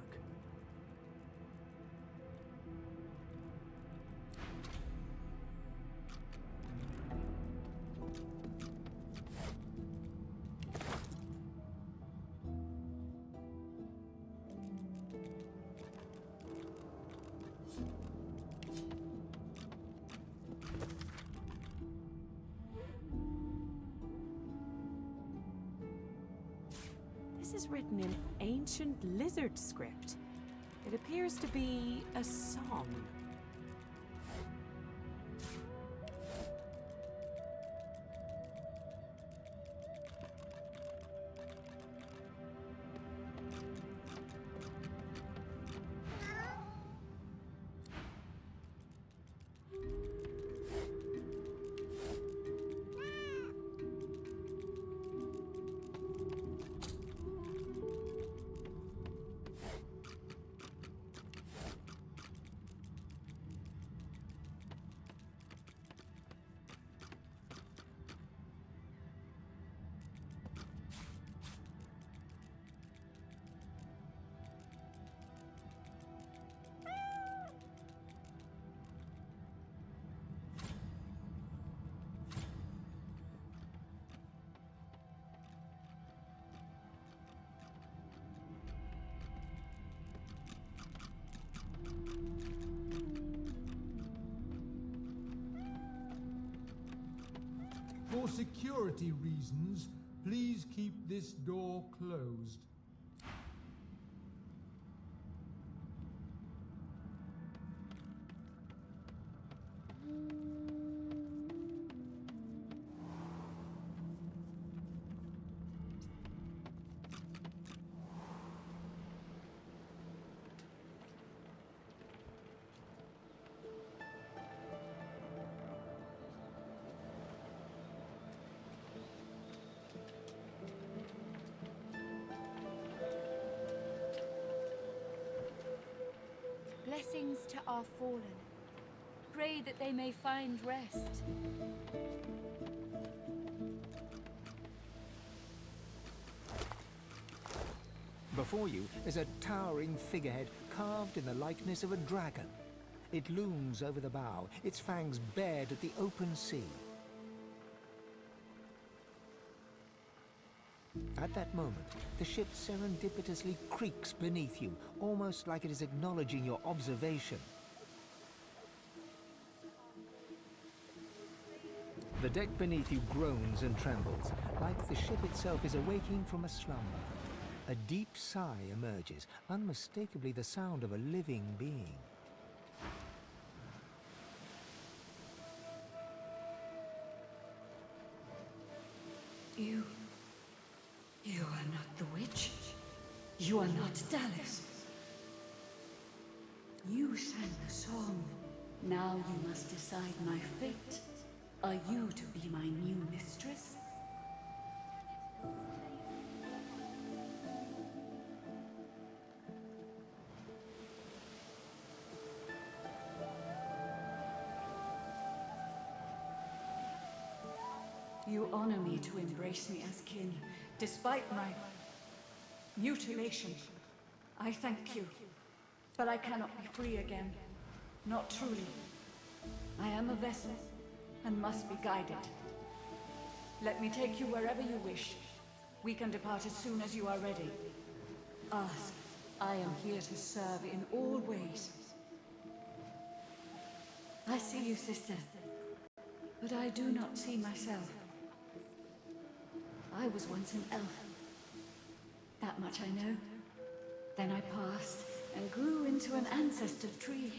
S7: This is written in ancient lizard script. It appears to be a song.
S1: For security reasons, please keep this door closed.
S22: Blessings to our fallen. Pray that they may find rest.
S2: Before you is a towering figurehead carved in the likeness of a dragon. It looms over the bow, its fangs bared at the open sea. At that moment, the ship serendipitously creaks beneath you, almost like it is acknowledging your observation. The deck beneath you groans and trembles, like the ship itself is awaking from a slumber. A deep sigh emerges, unmistakably the sound of a living being.
S23: You are not the witch. You are not Dallas. You sang the song. Now you must decide my fate. Are you to be my new mistress? You honor me to embrace me as kin, despite my mutilation. I thank you, but I cannot be free again. Not truly. I am a vessel, and must be guided. Let me take you wherever you wish. We can depart as soon as you are ready. Ask. I am here to serve in all ways. I see you, sister, but I do not see myself. I was once an elf. That much I know. Then I passed and grew into an ancestor tree.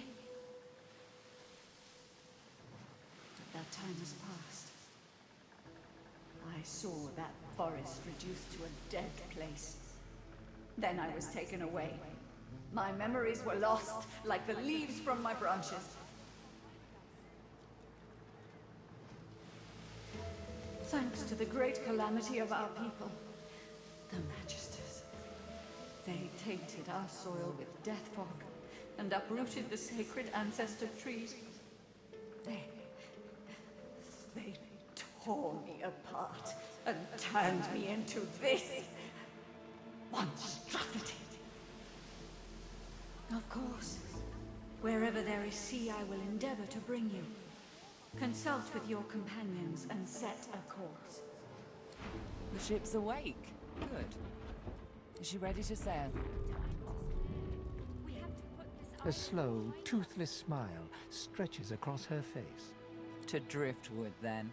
S23: But that time has passed. I saw that forest reduced to a dead place. Then I was taken away. My memories were lost, like the leaves from my branches. Thanks to the great calamity of our people, the Magisters. They tainted our soil with death fog and uprooted the sacred ancestor trees. They tore me apart and turned me into this. Monstrosity! Of course. Wherever there is sea, I will endeavor to bring you. Consult with your companions and set a course.
S9: The ship's awake. Good. Is she ready to sail?
S2: A slow, toothless smile stretches across her face.
S9: To driftwood, then.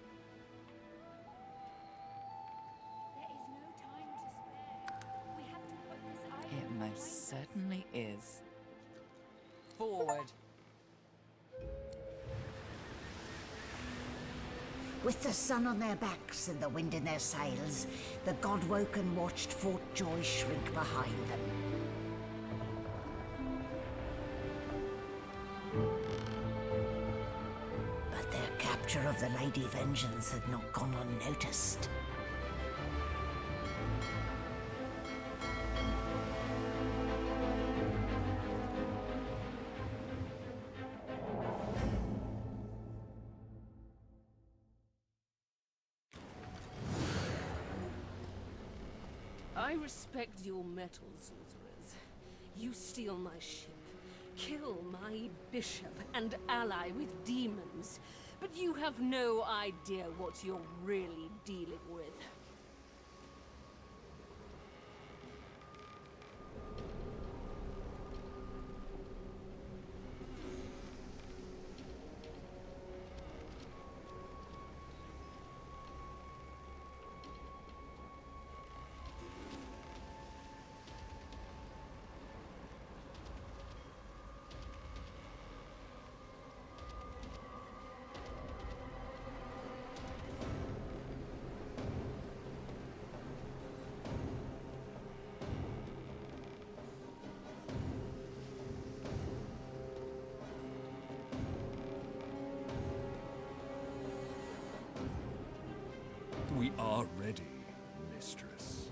S9: It most certainly is. Forward.
S10: With the sun on their backs and the wind in their sails, the Godwoken watched Fort Joy shrink behind them. But their capture of the Lady Vengeance had not gone unnoticed.
S3: I respect your mettle, sorcerers. You steal my ship, kill my bishop, and ally with demons, but you have no idea what you're really dealing with.
S4: We are ready, mistress.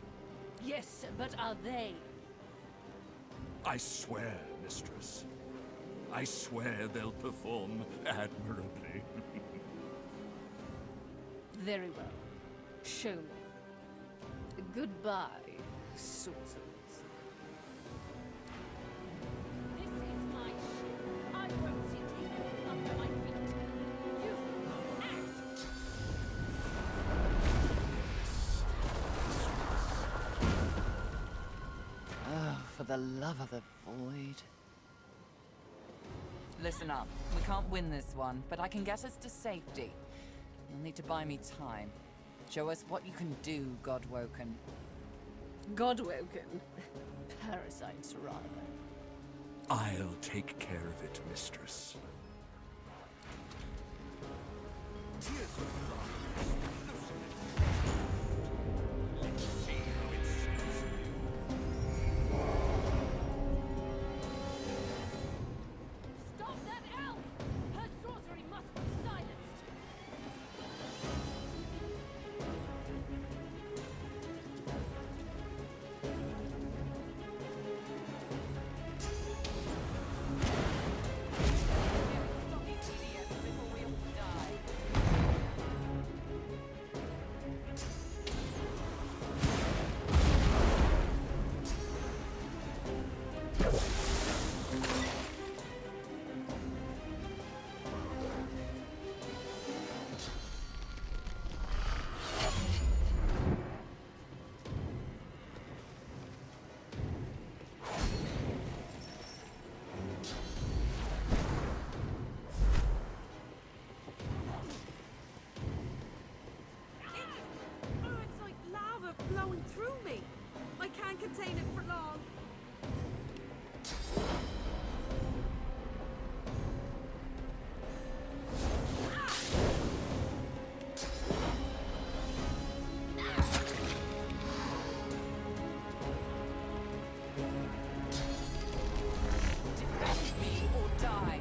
S3: Yes, but are they?
S4: I swear, mistress. I swear they'll perform admirably.
S3: Very well. Show me. Goodbye, sorcerers. This is my ship. I won't sit here under my feet. You act!
S9: Oh, for the love of the void. Listen up. We can't win this one, but I can get us to safety. You'll need to buy me time. Show us what you can do, Godwoken.
S3: Godwoken? Parasites, rather.
S4: I'll take care of it, mistress.
S3: Stop that elf! Her sorcery must be silenced!
S9: Stop these idiots before we all die.
S16: Oh, it's like lava flowing through me. I can't contain it for long.
S9: Defend me or die.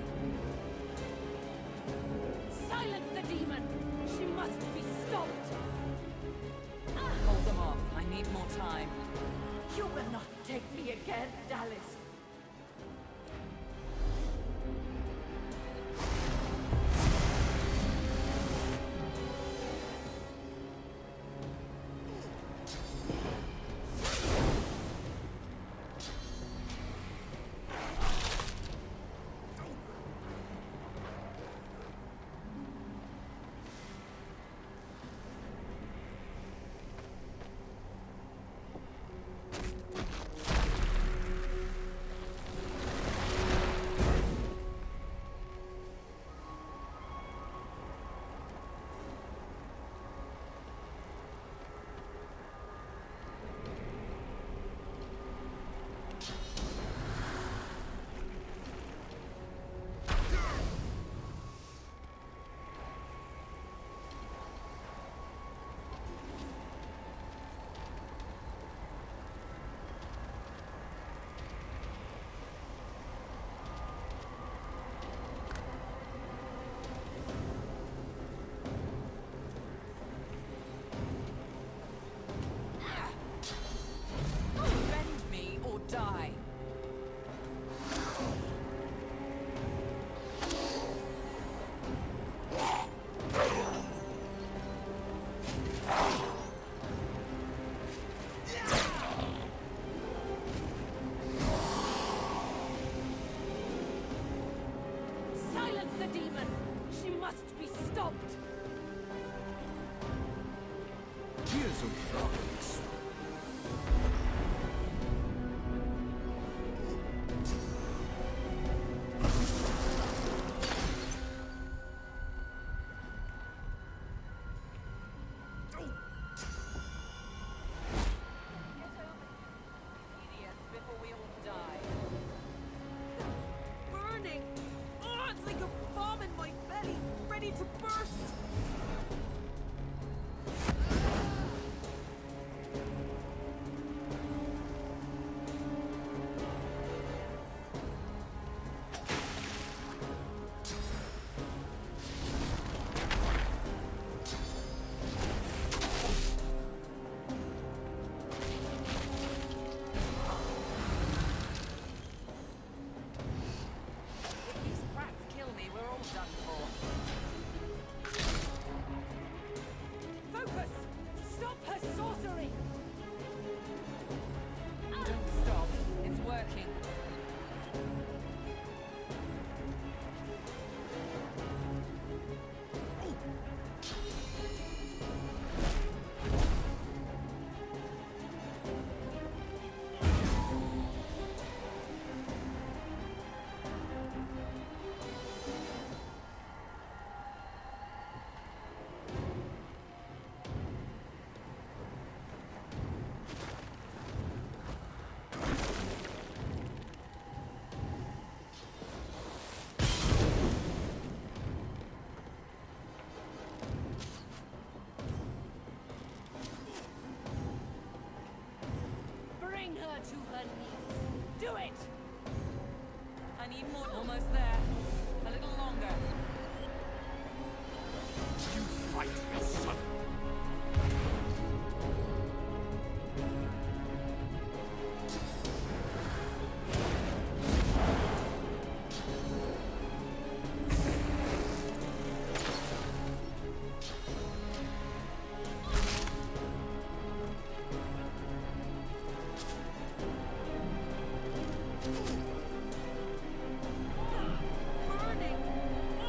S3: Silence the demon! She must be stopped!
S9: Hold them off. I need more time.
S23: You will not take me again, Dallas.
S9: die.
S3: Silence the demon! She must be stopped!
S4: Tears of darkness.
S16: Idiots, before we all die. Burning! Oh, it's like a bomb in my belly, ready to burst! If these rats kill me, we're all done for.
S3: Focus! Stop her sorcery!
S9: Don't stop. It's working.
S3: Bring her to her knees! Do it!
S16: I need more. Almost there. A little longer.
S4: You fight your son.
S16: Burning!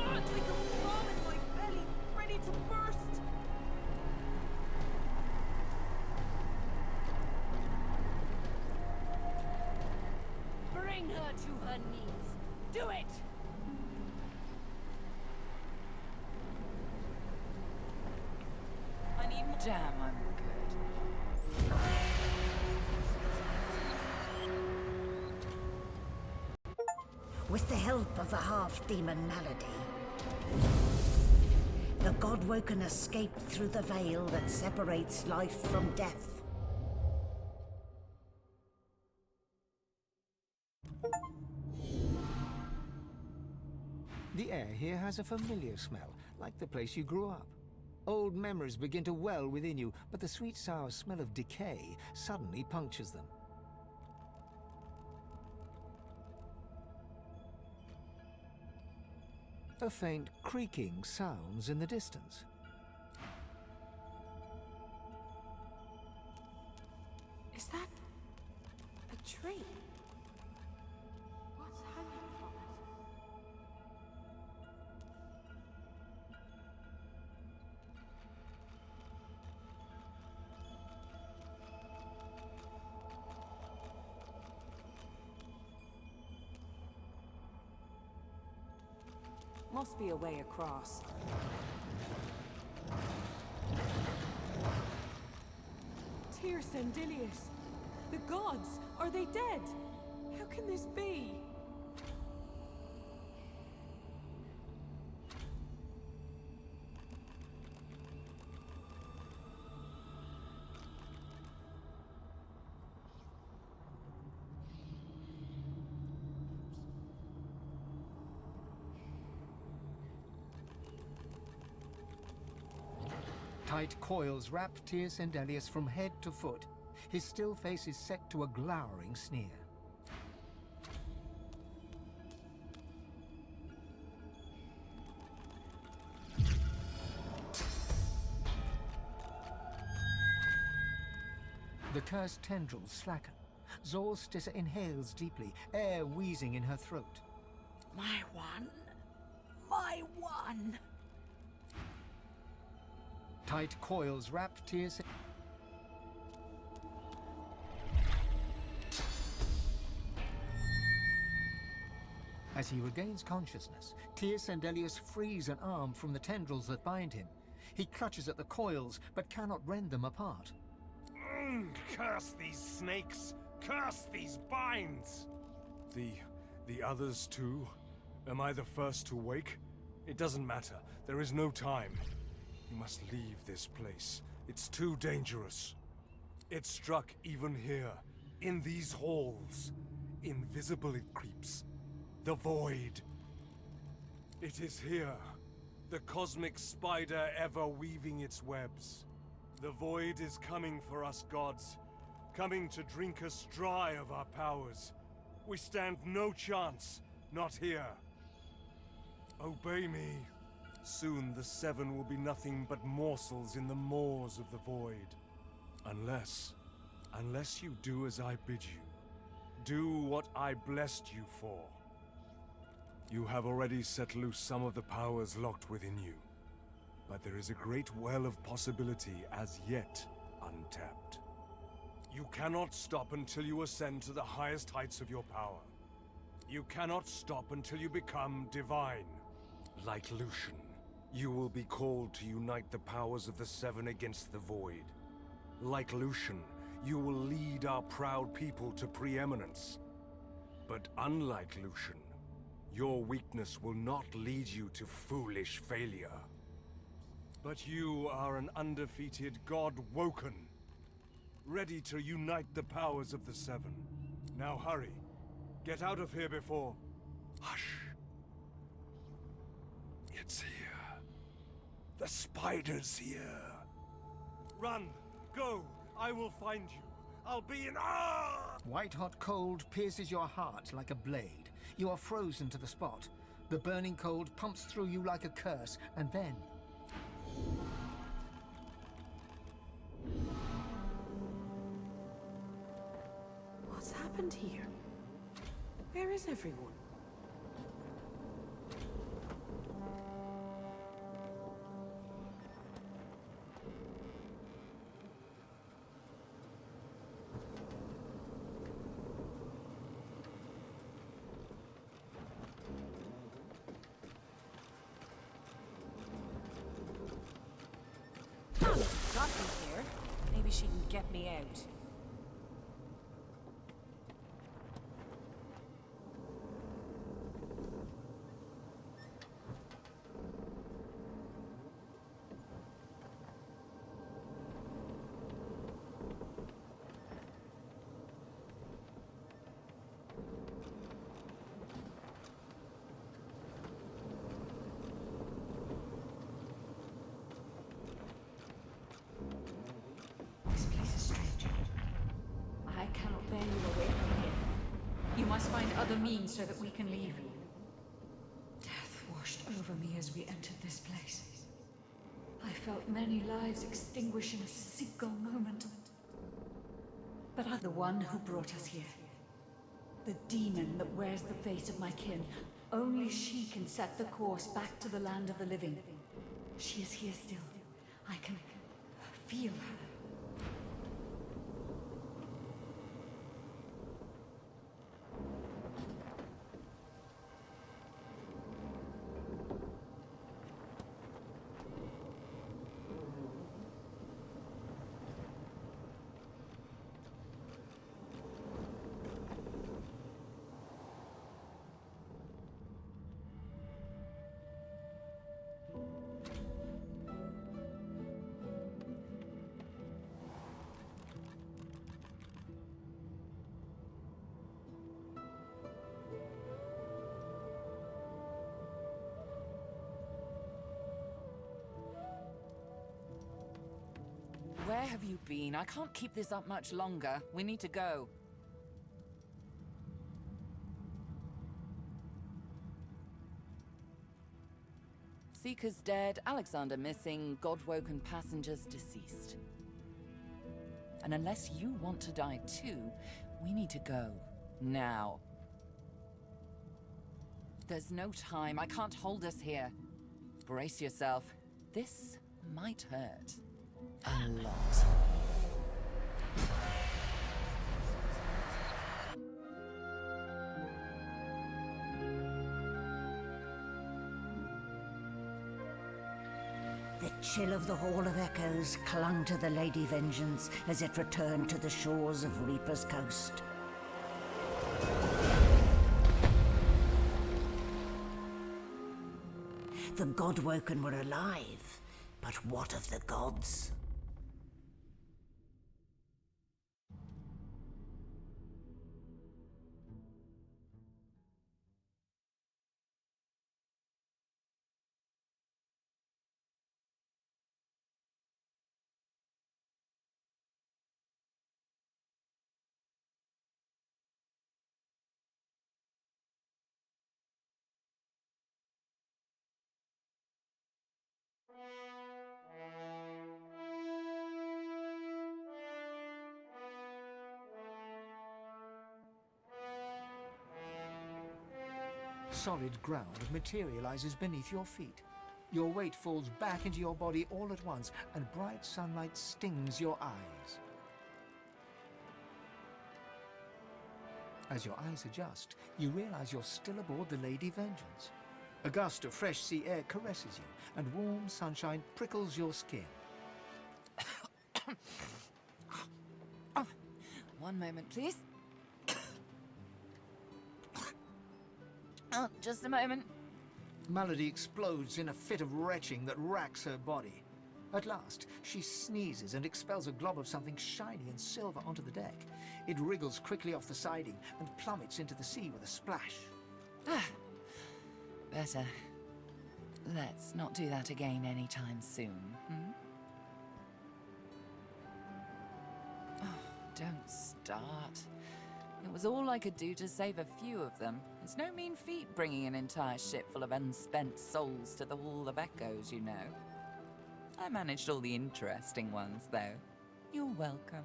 S16: Oh, it's like a bomb in my belly, ready to burst!
S3: Bring her to her knees! Do it!
S16: I need more.
S9: Damn, I'm good.
S10: With the help of the half-demon malady, the Godwoken escaped through the veil that separates life from death.
S2: The air here has a familiar smell, like the place you grew up. Old memories begin to well within you, but the sweet sour smell of decay suddenly punctures them. A faint creaking sounds in the distance.
S7: Is that a tree? What's hanging from it?
S13: Must be a way across.
S7: Tyr Sendilius! The gods! Are they dead? How can this be?
S2: Tight coils wrap Tyr Sendelius from head to foot. His still face is set to a glowering sneer. The cursed tendrils slacken. Zorstissa inhales deeply, air wheezing in her throat.
S10: My one. My one.
S2: Tight coils wrap Tierce. As he regains consciousness, Tiercendelius frees an arm from the tendrils that bind him. He clutches at the coils, but cannot rend them apart.
S8: Curse these snakes! Curse these binds!
S11: The others too? Am I the first to wake? It doesn't matter. There is no time. You must leave this place. It's too dangerous. It struck even here, in these halls. Invisible it creeps. The void. It is here. The cosmic spider ever weaving its webs. The void is coming for us gods. Coming to drink us dry of our powers. We stand no chance, not here. Obey me. Soon the Seven will be nothing but morsels in the maws of the void. Unless you do as I bid you. Do what I blessed you for. You have already set loose some of the powers locked within you. But there is a great well of possibility as yet untapped. You cannot stop until you ascend to the highest heights of your power. You cannot stop until you become divine. Like Lucian, you will be called to unite the powers of the Seven against the Void. Like Lucian, you will lead our proud people to preeminence. But unlike Lucian, your weakness will not lead you to foolish failure. But you are an undefeated god Woken, ready to unite the powers of the Seven. Now hurry. Get out of here before... Hush. It's here. The spider's here. Run! Go! I will find you. I'll be in...
S2: White-hot cold pierces your heart like a blade. You are frozen to the spot. The burning cold pumps through you like a curse, and then...
S7: What's happened here? Where is everyone? Got me here. Maybe she can get me out.
S23: This place is strange. I cannot bear you away from here. You must find other means so that we can leave. Death washed over me as we entered this place. I felt many lives extinguish in a single moment. But I'm the one who brought us here. The demon that wears the face of my kin. Only she can set the course back to the land of the living. She is here still. I can feel her.
S9: Where have you been? I can't keep this up much longer. We need to go. Seekers dead, Alexander missing, God-woken passengers deceased. And unless you want to die too, we need to go. Now. There's no time. I can't hold us here. Brace yourself. This might hurt. A lot.
S10: The chill of the Hall of Echoes clung to the Lady Vengeance as it returned to the shores of Reaper's Coast. The Godwoken were alive, but what of the gods?
S2: Solid ground materializes beneath your feet. Your weight falls back into your body all at once, and bright sunlight stings your eyes. As your eyes adjust, you realize you're still aboard the Lady Vengeance. A gust of fresh sea air caresses you, and warm sunshine prickles your skin.
S9: Oh, one moment, please. Oh, just a moment.
S2: Melody explodes in a fit of retching that racks her body. At last, she sneezes and expels a glob of something shiny and silver onto the deck. It wriggles quickly off the siding and plummets into the sea with a splash.
S9: Better. Let's not do that again anytime soon, Oh, don't start. It was all I could do to save a few of them. It's no mean feat bringing an entire ship full of unspent souls to the Hall of Echoes, you know. I managed all the interesting ones, though. You're welcome.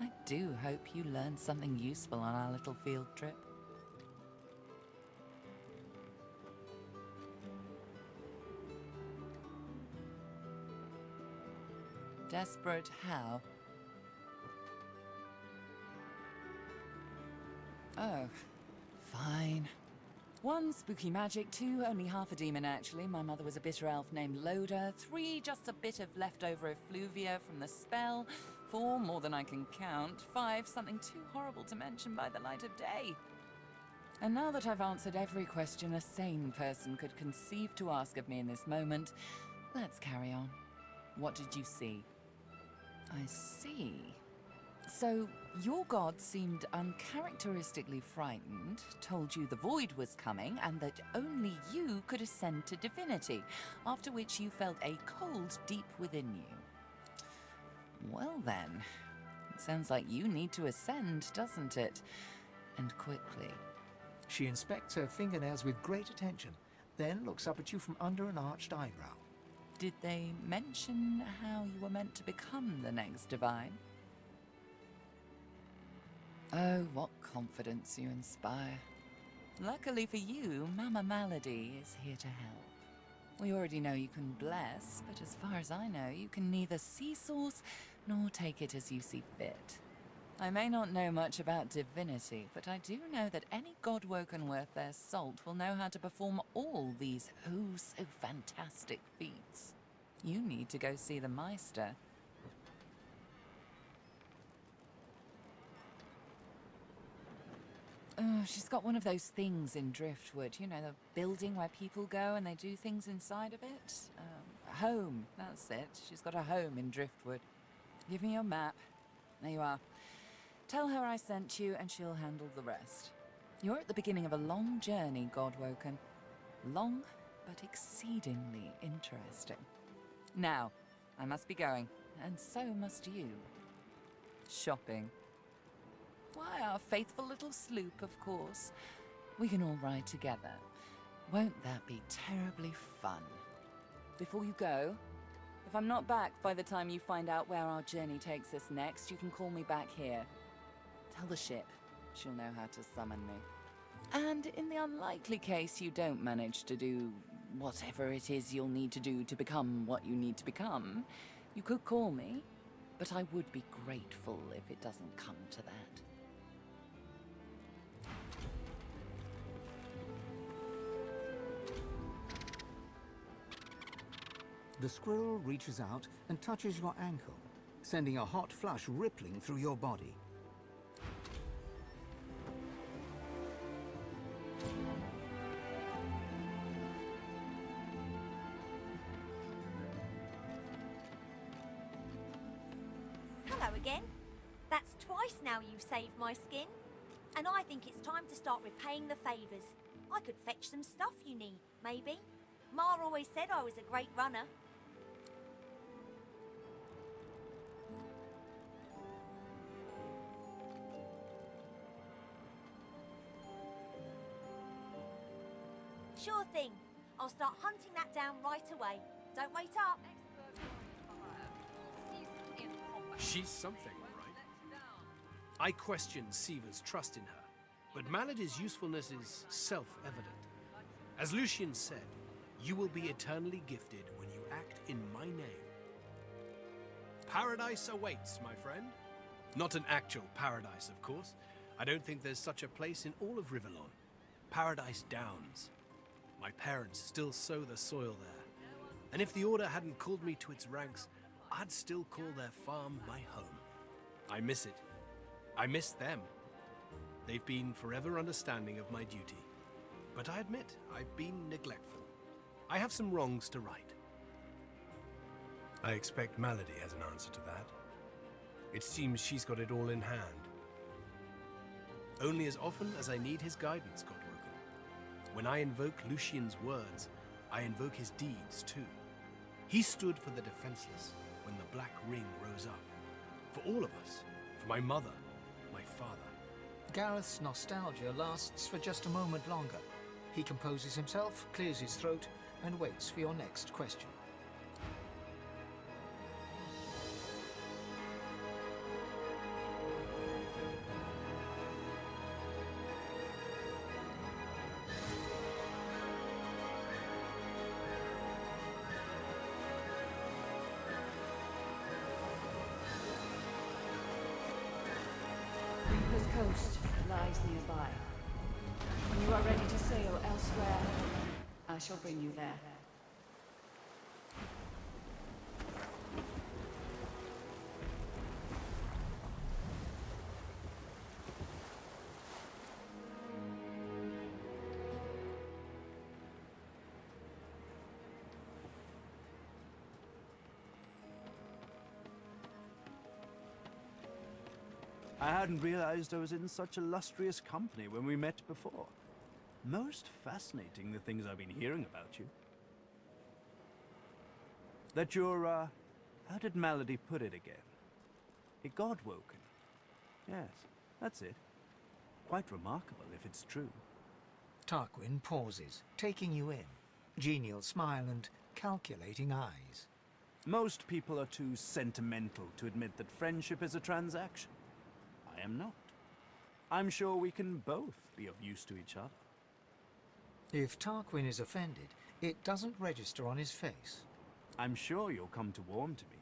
S9: I do hope you learned something useful on our little field trip. Desperate how? Oh, fine. 1, spooky magic. 2, only half a demon, actually. My mother was a bitter elf named Loda. 3, just a bit of leftover effluvia from the spell. 4, more than I can count. 5, something too horrible to mention by the light of day. And now that I've answered every question a sane person could conceive to ask of me in this moment, let's carry on. What did you see? I see. So, your god seemed uncharacteristically frightened, told you the void was coming, and that only you could ascend to divinity, after which you felt a cold deep within you. Well then, it sounds like you need to ascend, doesn't it? And quickly.
S2: She inspects her fingernails with great attention, then looks up at you from under an arched eyebrow.
S9: Did they mention how you were meant to become the next divine? Oh, what confidence you inspire. Luckily for you, Mama Malady is here to help. We already know you can bless, but as far as I know, you can neither see source nor take it as you see fit. I may not know much about divinity, but I do know that any godwoken worth their salt will know how to perform all these so fantastic feats. You need to go see the Meister. Oh, she's got one of those things in Driftwood, you know, the building where people go and they do things inside of it. Home, that's it. She's got a home in Driftwood. Give me your map. There you are. Tell her I sent you and she'll handle the rest. You're at the beginning of a long journey, Godwoken. Long, but exceedingly interesting. Now, I must be going, and so must you. Shopping. Why, our faithful little sloop, of course. We can all ride together. Won't that be terribly fun? Before you go, If I'm not back by the time you find out where our journey takes us next, you can call me back here. Tell the ship. She'll know how to summon me. And in the unlikely case you don't manage to do whatever it is you'll need to do to become what you need to become, you could call me, but I would be grateful if it doesn't come to that.
S2: The squirrel reaches out and touches your ankle, sending a hot flush rippling through your body.
S5: Hello again. That's twice now you've saved my skin. And I think it's time to start repaying the favours. I could fetch some stuff you need, maybe. Ma always said I was a great runner. Sure thing. I'll start hunting that down right away. Don't wait up.
S6: She's something, all right. I question Siva's trust in her, but Malady's usefulness is self-evident. As Lucian said, you will be eternally gifted when you act in my name. Paradise awaits, my friend. Not an actual paradise, of course. I don't think there's such a place in all of Rivellon. Paradise Downs. My parents still sow the soil there. And if the Order hadn't called me to its ranks, I'd still call their farm my home. I miss it. I miss them. They've been forever understanding of my duty. But I admit, I've been neglectful. I have some wrongs to right. I expect Malady has an answer to that. It seems she's got it all in hand. Only as often as I need his guidance, Godwoken. When I invoke Lucian's words, I invoke his deeds too. He stood for the defenseless when the Black Ring rose up. For all of us. For my mother, my father.
S2: Gareth's nostalgia lasts for just a moment longer. He composes himself, clears his throat, and waits for your next question.
S23: Reaper's Coast lies nearby. When you are ready to sail elsewhere, I shall bring you there.
S21: I hadn't realized I was in such illustrious company when we met before. Most fascinating, the things I've been hearing about you. That you're, how did Malady put it again? A Godwoken. Yes, that's it. Quite remarkable if it's true.
S2: Tarquin pauses, taking you in. Genial smile and calculating eyes.
S21: Most people are too sentimental to admit that friendship is a transaction. I am not. I'm sure we can both be of use to each other.
S2: If Tarquin is offended, it doesn't register on his face.
S21: I'm sure you'll come to warm to me.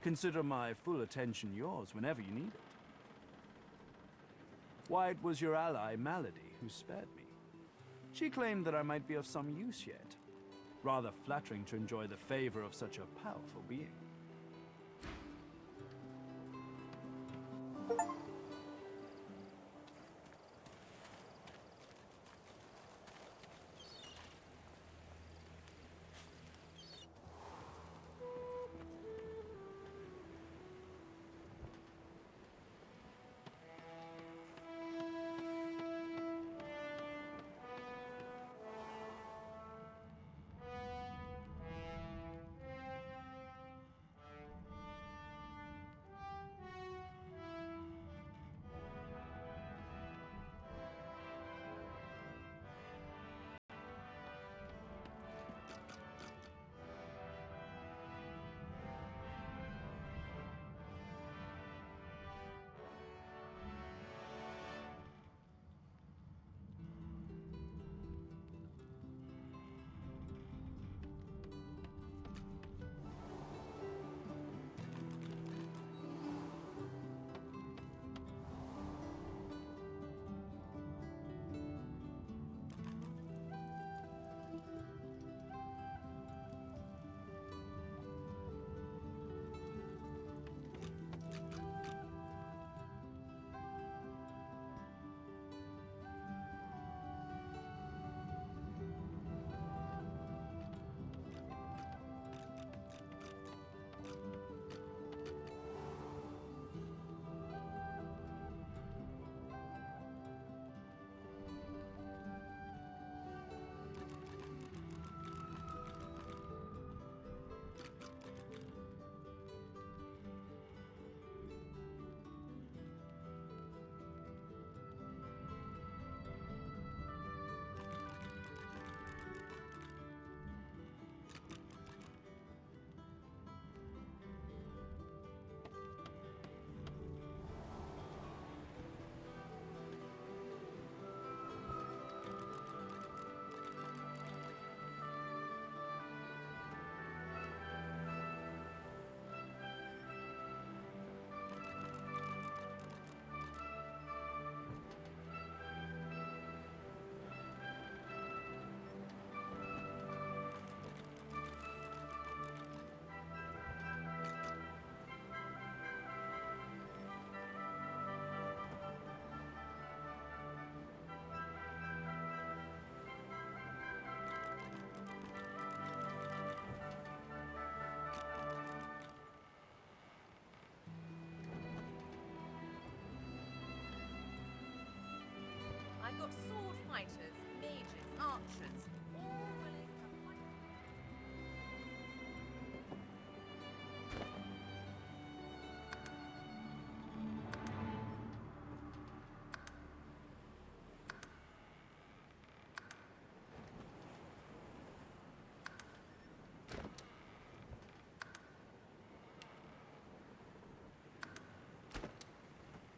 S21: Consider my full attention yours whenever you need it. Why, it was your ally, Malady, who spared me. She claimed that I might be of some use yet. Rather flattering to enjoy the favor of such a powerful being.